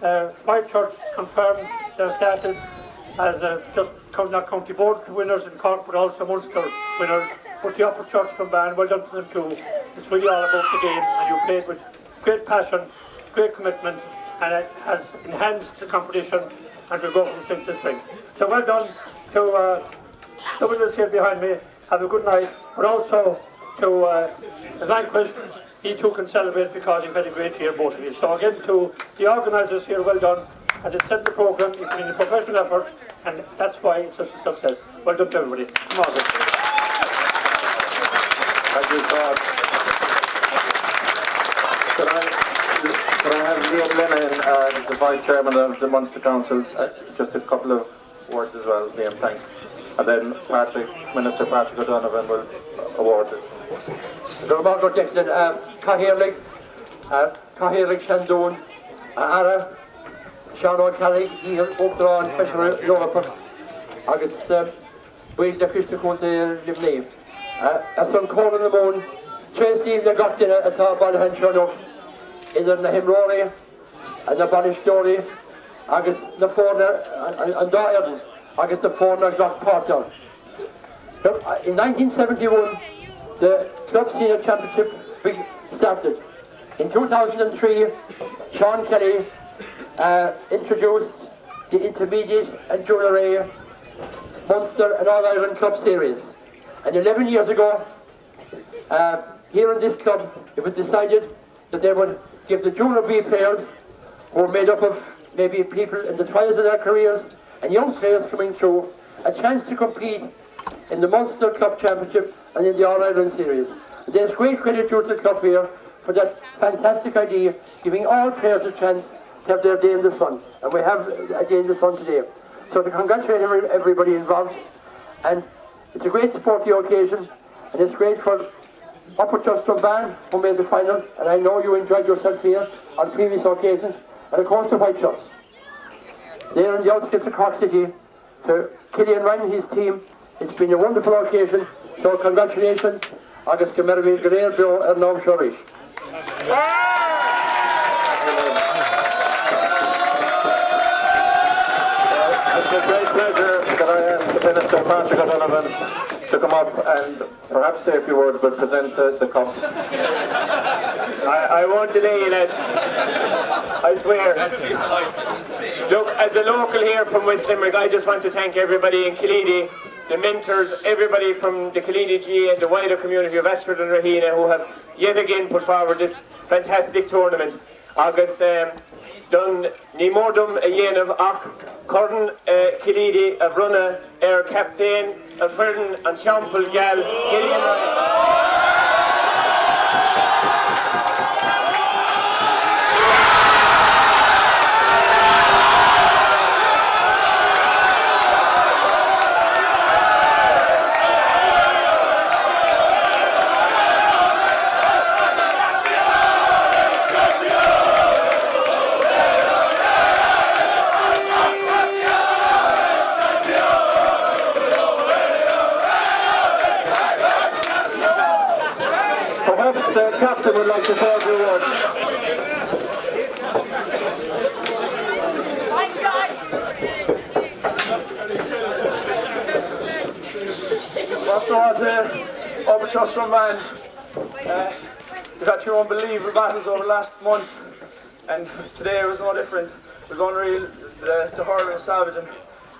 S1: Whitechurch confirmed their status as just not county board winners in Cork, but also Munster winners. But the Upperchurch combined, well done to them too. It's really all about the game, and you played with great passion, great commitment, and it has enhanced the competition and will go from strength to strength. So well done to the winners here behind me. Have a good night, but also to the vanquished. He too can celebrate because you've had a great year, both of you. So again, to the organisers here, well done. As it said in the programme, it's been a professional effort, and that's why it's such a success. Well done to everybody. Come on.
S6: Thank you, Todd. Could I have Liam Lennon, the Vice Chairman of the Munster Council, just a couple of words as well, Liam, thanks. And then Minister Patrick O'Donovan will award it.
S8: Margaret Jackson, Hurling, Shandon, Ara, Sean O'Kelly, he Oakland, Fisher, Europa, August, Wade, the Christian County, Livney. A son calling the moon, Tracy, they got in a top ball hand shot off, either in the Himrory and the Banish Story, August, the foreigner, and Dyer, August, the foreigner, got Porter. In 1971, the Club Senior Championship started. In 2003, Sean Kelly introduced the Intermediate and Junior A, Munster and All-Ireland Club Series. And 11 years ago, here in this club, it was decided that they would give the Junior B players, who were made up of maybe people in the trials of their careers and young players coming through, a chance to compete in the Munster Club Championship and in the All-Ireland Series. There's great credit due to the club here for that fantastic idea, giving all players a chance to have their day in the sun. And we have a day in the sun today. So to congratulate everybody involved. And it's a great sporting occasion, and it's great for Upperchurch Strumban, who made the final, and I know you enjoyed yourself here on previous occasions, and of course the Whitechurch. They're in the outskirts of Cork City. To Killian Ryan and his team, it's been a wonderful occasion, so congratulations. Agus Camerami Greer Bill and Nom Shorish.
S6: It's a great pleasure that I ask the Minister Patrick O'Donovan to come up and perhaps say a few words, but present the cup.
S9: I won't delay you, lads. I swear. Look, as a local here from West Limerick, I just want to thank everybody in Killeedy, the mentors, everybody from the Killeedy G and the wider community of Ashford and Rahena, who have yet again put forward this fantastic tournament. August done ní mórdum a dhéanamh ach Cordan Killeedy a bhrunna captain a Ferden an Champel Gal Killian Ryan.
S6: The captain would like to say a few words.
S10: First of all, Upperchurch Strumban, we've had two unbelievable battles over the last month, and today was no different. It was unreal. The hurling was savage, and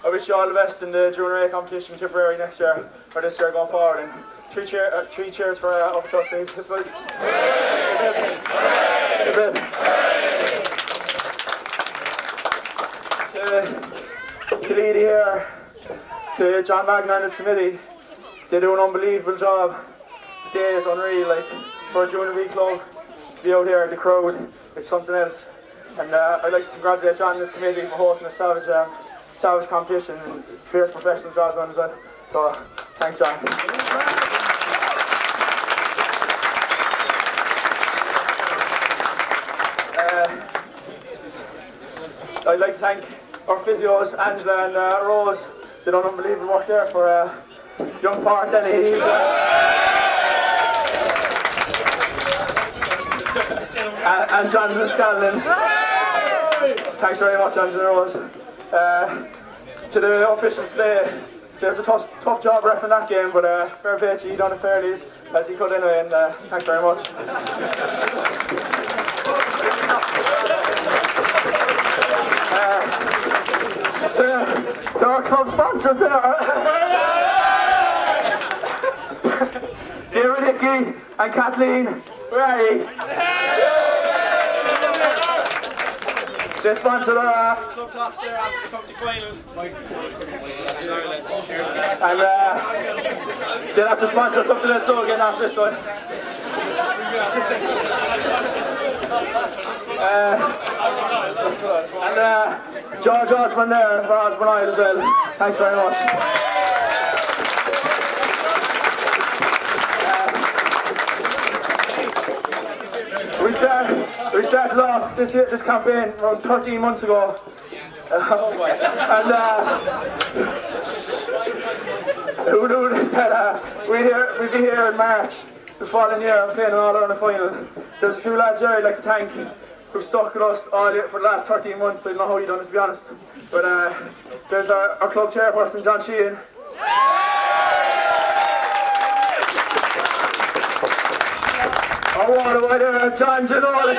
S10: I wish you all the best in the Junior A competition Tipperary next year, or this year going forward. And three cheers for Upperchurch, please. To Killeedy here, to John Magna and his committee, they do an unbelievable job. The day is unreal, like, for a Junior B club to be out here in the crowd, it's something else. And I'd like to congratulate John and his committee for hosting a savage competition and fierce professional job done as well. So, thanks, John. I'd like to thank our physios, Angela and Rose. They done unbelievable work there for young Park Denny. He's, and Jonathan Scanlon. Thanks very much, Angela and Rose. To the officials today, it was a tough job refereeing that game, but fair play to you, he done it fairly as he could anyway, and thanks very much. There are club sponsors there. David Hickey and Kathleen, where are you? They sponsored our club tops there after the company final. And they'll have to sponsor something else again after this one. And George Osborne there for Osborne Oil as well. Thanks very much. We started off this campaign around 13 months ago. We'd be here in March the following year and playing an All-Ireland final. There's a few lads there I'd like to thank who've stuck with us all for the last 13 months. I don't know how you've done it, to be honest. But there's our club chairperson, John Sheehan. Our water wider, John Ginnola.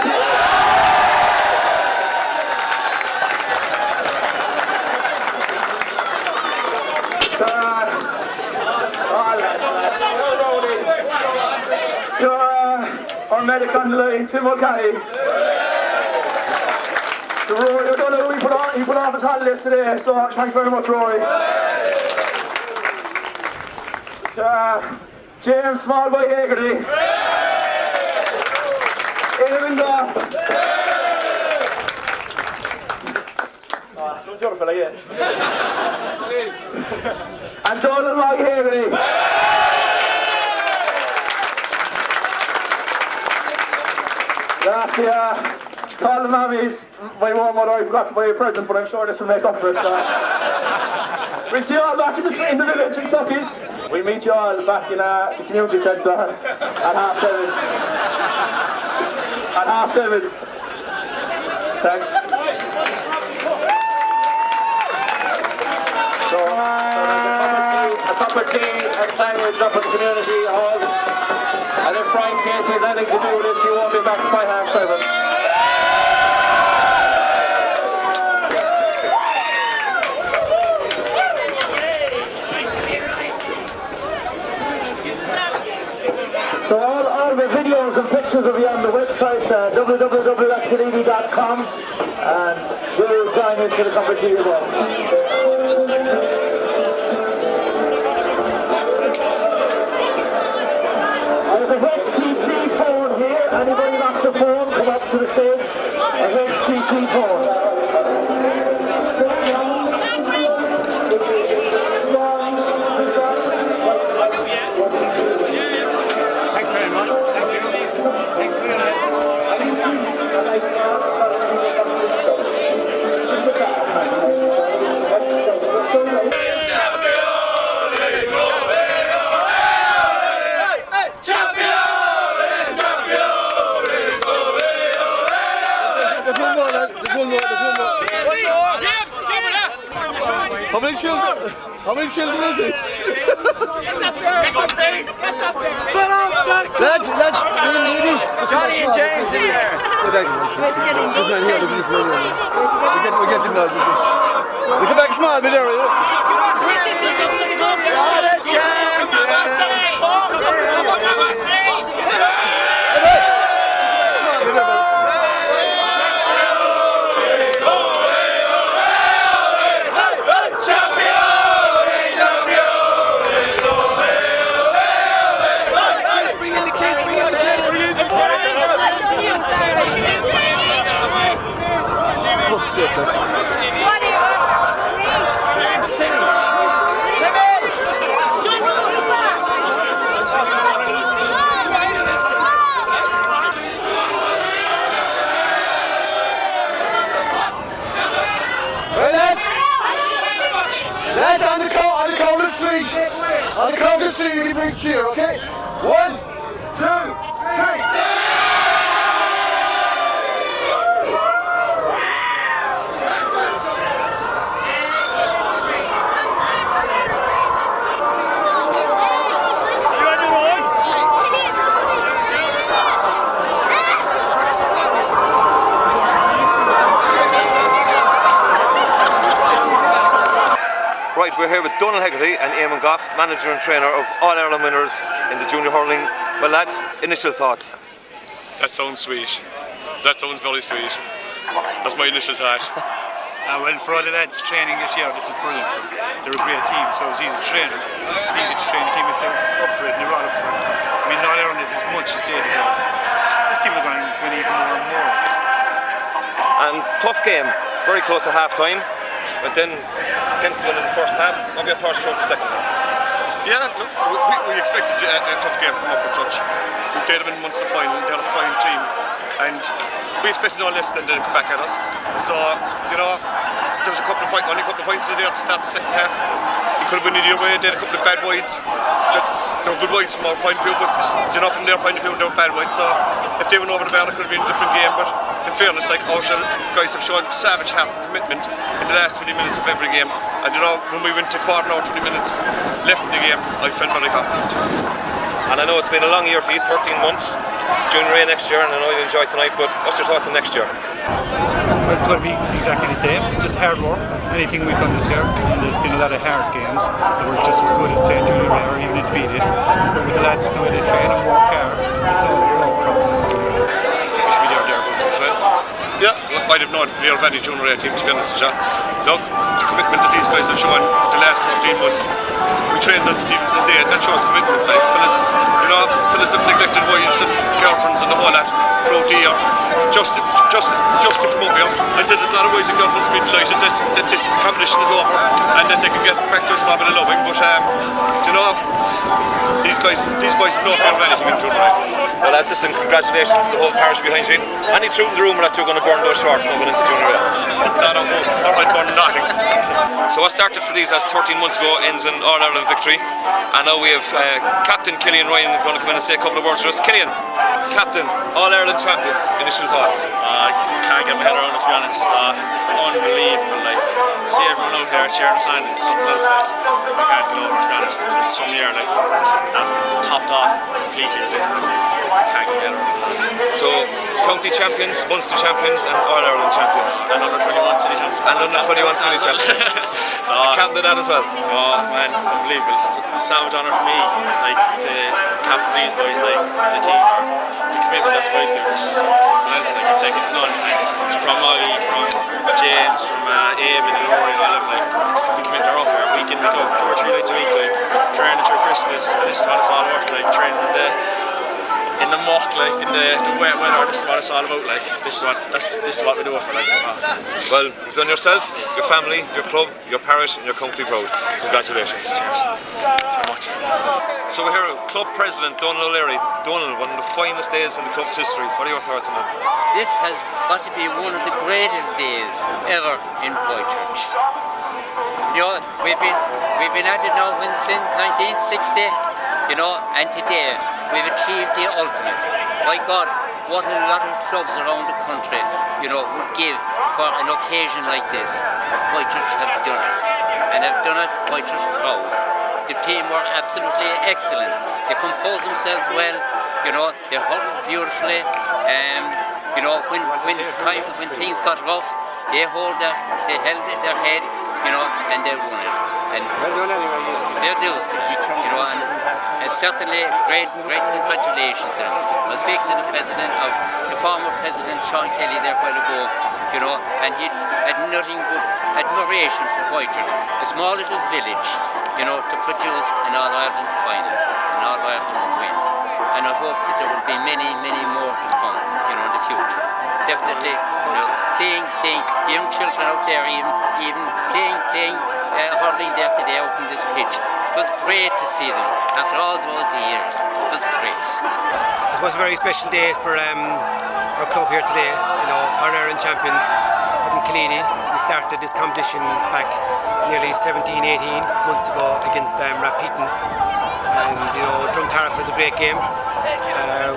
S10: Our medic on the line, Tim O'Kay. So Rory O'Donoghue, he put off his holidays today, so thanks very much, Rory. James Smallboy Hagerty. Eamon Goff. Who's the other fella again? And Donald Mogg Hagerty. Lastly, call the mammies. My mum I forgot to buy a present, but I'm sure this will make up for it. So. We'll see you all back in the village in Suckies. We'll meet you all back in the community centre at 7:30. At 7:30. Thanks. So there's a cup of tea and sandwich up at the community hall. And if Brian Casey has anything to do with it, he won't be back by 7:30. So all the videos and pictures will be on the website, www.kalidi.com, and we'll join in for the cup of tea as well. There's a HTC phone here. Anybody wants the phone, come up to the stage. A HTC phone.
S5: Thanks very much. Thanks for that.
S11: How many children is it?
S12: Johnny and James in there.
S11: We come back small, but there we go. Lads, on the count of three. On the count of three, we bring cheer, okay? 1, 2, 3.
S13: Right, we're here with Donald Hegarty and Eamon Goff, manager and trainer of All-Ireland winners in the junior hurling. Well lads, initial thoughts?
S14: That sounds sweet. That sounds very sweet. That's my initial thought.
S15: Well, for all the lads training this year, this is brilliant for them. They're a great team, so it's easy to train them. It's easy to train a team if they're up for it and they're all up for it. I mean, All-Ireland is as much as they deserve. This team are going to win even more and more.
S13: And tough game, very close to half time, but then against the win in the first half, maybe a thought throughout the second half.
S14: Yeah, look, we expected a tough game from Whotechurch. We played them in the Munster final, they're a fine team, and we expected no less than they'd come back at us. So, you know, there was only a couple of points in there to start the second half. It could have been either way. They had a couple of bad wides. They were good wides from our point of view, but you know, from their point of view, they were bad wides. So if they went over the bar, it could have been a different game. But in fairness, like our guys have shown savage heart and commitment in the last 20 minutes of every game. And you know, when we went to quarter now, 20 minutes left in the game, I felt very confident.
S13: And I know it's been a long year for you, 13 months. Junior A next year, and I know you enjoy tonight, but what's your thoughts on next year?
S15: Well, it's going to be exactly the same, just hard work. Anything we've done this year, and there's been a lot of hard games that were just as good as playing Junior A or even intermediate. But with the lads, the way they train and work hard, there's no problem with Junior A.
S14: We should be thereabouts as well. Yeah, I'd have known from the any Junior A team, to be honest with you. Look, the commitment that these guys have shown the last 13 months. We trained on Stevenson's Day, that shows commitment. Like, fellas have neglected wives and girlfriends and all that throughout the year. Just to come up here. I'd say there's a lot of wives and girlfriends being delighted that this competition is over and that they can get back to a small bit of loving. But you know, these guys have no fear of anything in Junior A.
S13: Well, that's just congratulations to the whole parish behind you. Any truth in the rumour that you're going to burn those shorts now going into Junior A?
S14: Not a hope, or I'd burn nothing.
S13: So what started for these as 13 months ago ends in All-Ireland victory, and now we have Captain Killian Ryan going to come in and say a couple of words to us. Killian, Captain, All-Ireland champion, initial thoughts?
S16: I can't get my head around it, to be honest. It's unbelievable. Like, see everyone out here cheering us on, it's something else. Like, I can't get over it, to be honest. It's been some year, like, it's just topped off completely with this. I can't get my head around it.
S13: So, county champions, Munster champions, and All-Ireland champions.
S16: And under 21 city champions.
S13: And under 21 city champions. Captain that as well.
S16: Oh man, it's unbelievable. It's a savage honour for me, like, to captain these boys, like, the team. The commitment that the boys give is something else, like, it's second to none. From Molly, from James, from Eamon and Rory and all them, like, it's the commitment they're up there week in, week out, 2 or 3 nights a week, like, training through Christmas, and this is what it's all worth, like, training in the muck, like, in the wet weather. This is what it's all about, like, this is what we do it for, like.
S13: Well, you've done yourself, your family, your club, your parish and your county proud. Congratulations.
S16: Cheers. Thanks so much.
S13: So we're here with Club President Donald O'Leary. Donald, one of the finest days in the club's history. What are your thoughts on that?
S17: This has got to be one of the greatest days ever in Whitechurch. You know, we've been at it now since 1960, you know, and today we've achieved the ultimate. My God, what a lot of clubs around the country, you know, would give for an occasion like this. Whitechurch have done it, and have done it Whitechurch proud. The team were absolutely excellent. They composed themselves well, you know, they huddled beautifully. You know, when things got rough, they held their head, you know, and they won it. And they do, you know, and certainly great congratulations to them. I was speaking to the former president Sean Kelly there a while ago, you know, and he had nothing but admiration for Whitechurch, a small little village, you know, to produce an All-Ireland final, an All-Ireland win. And I hope that there will be many more to come, you know, in the future. Definitely, you know, seeing the young children out there even playing hurling there today out on this pitch. It was great to see them after all those years. It was great.
S18: It was a very special day for our club here today. You know, All-Ireland champions. Couldn't Killeedy. We started this competition back nearly 17, 18 months ago against Rapeaton. And you know, Drumtariff was a great game.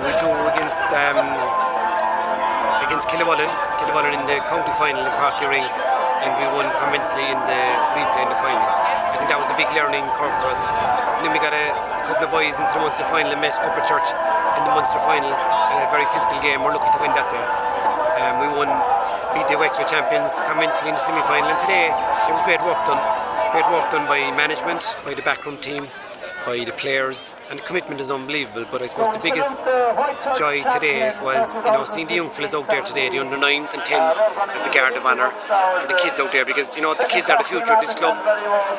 S18: We drew against Killywullen in the county final in Park Ring, and we won convincingly in the replay in the final. I think that was a big learning curve to us. And then we got a couple of boys into the Munster final and met Upperchurch in the Munster final in a very physical game. We're lucky to win that day. We beat the Wexford champions convincingly in the semi-final, and today it was great work done. Great work done by management, by the backroom team, by the players, and the commitment is unbelievable. But I suppose the biggest joy today was, you know, seeing the young fellas out there today, the under 9s and 10s, as the guard of honour for the kids out there, because you know the kids are the future of this club,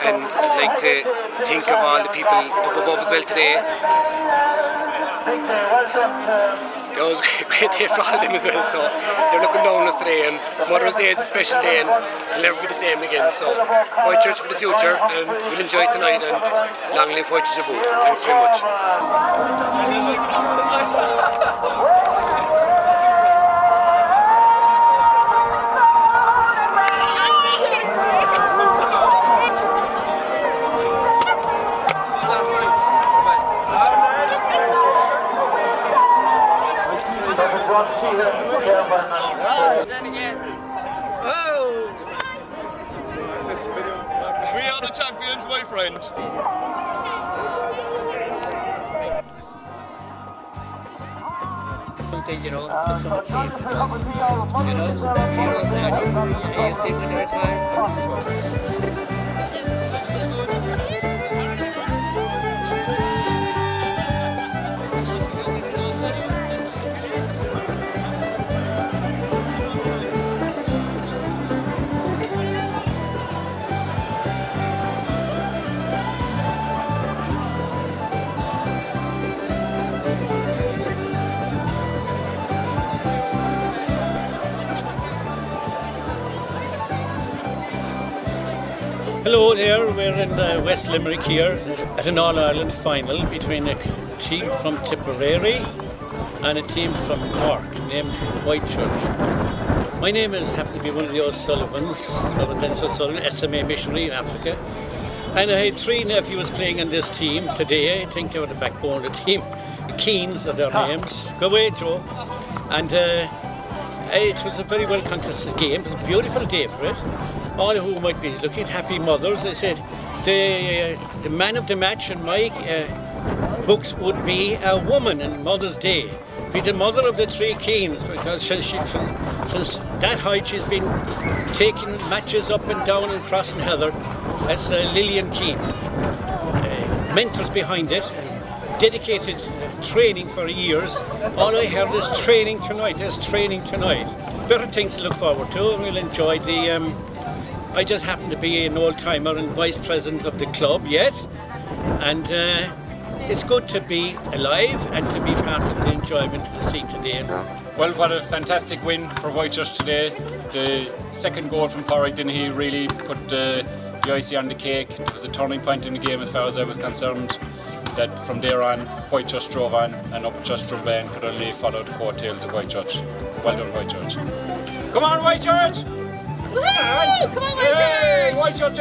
S18: and I'd like to think of all the people up above as well today. It was a great day for all of them as well, so they're looking down on us today, and Mother's Day is a special day and it'll never be the same again. So Whotechurch for the future, and we'll enjoy it tonight, and long live Whotechurch above. Thanks very much.
S11: We are the champions, my friend.
S17: You know, there's so much hate with us. You know, you see with their time.
S19: Hello there, we're in West Limerick here at an All-Ireland final between a team from Tipperary and a team from Cork named Whitechurch. My name happens to be one of the O'Sullivans, Reverend Dennis O'Sullivan, SMA missionary in Africa. And I had 3 nephews playing on this team today. I think they were the backbone of the team. The Keens are their names. Go away, Joe. And it was a very well contested game. It was a beautiful day for it. All who might be looking at happy mothers, I said the man of the match in my books would be a woman in Mother's Day. Be the mother of the 3 Keens, because since that height she's been taking matches up and down and crossing Heather. That's Lillian Keane. Mentors behind it, dedicated training for years. All I heard is training tonight, there's training tonight. Better things to look forward to, and we'll enjoy the I just happen to be an old-timer and vice president of the club yet, and it's good to be alive and to be part of the enjoyment of the scene today.
S5: Well, what a fantastic win for Whitechurch today. The second goal from Pádraig Dennehy really put the icing on the cake. It was a turning point in the game as far as I was concerned, that from there on Whitechurch drove on and Upperchurch Drumbain could only follow the coattails of Whitechurch. Well done, Whitechurch. Come on, Whitechurch!
S20: Woohoo! Come on, Whitechurch!
S5: Whitechurch,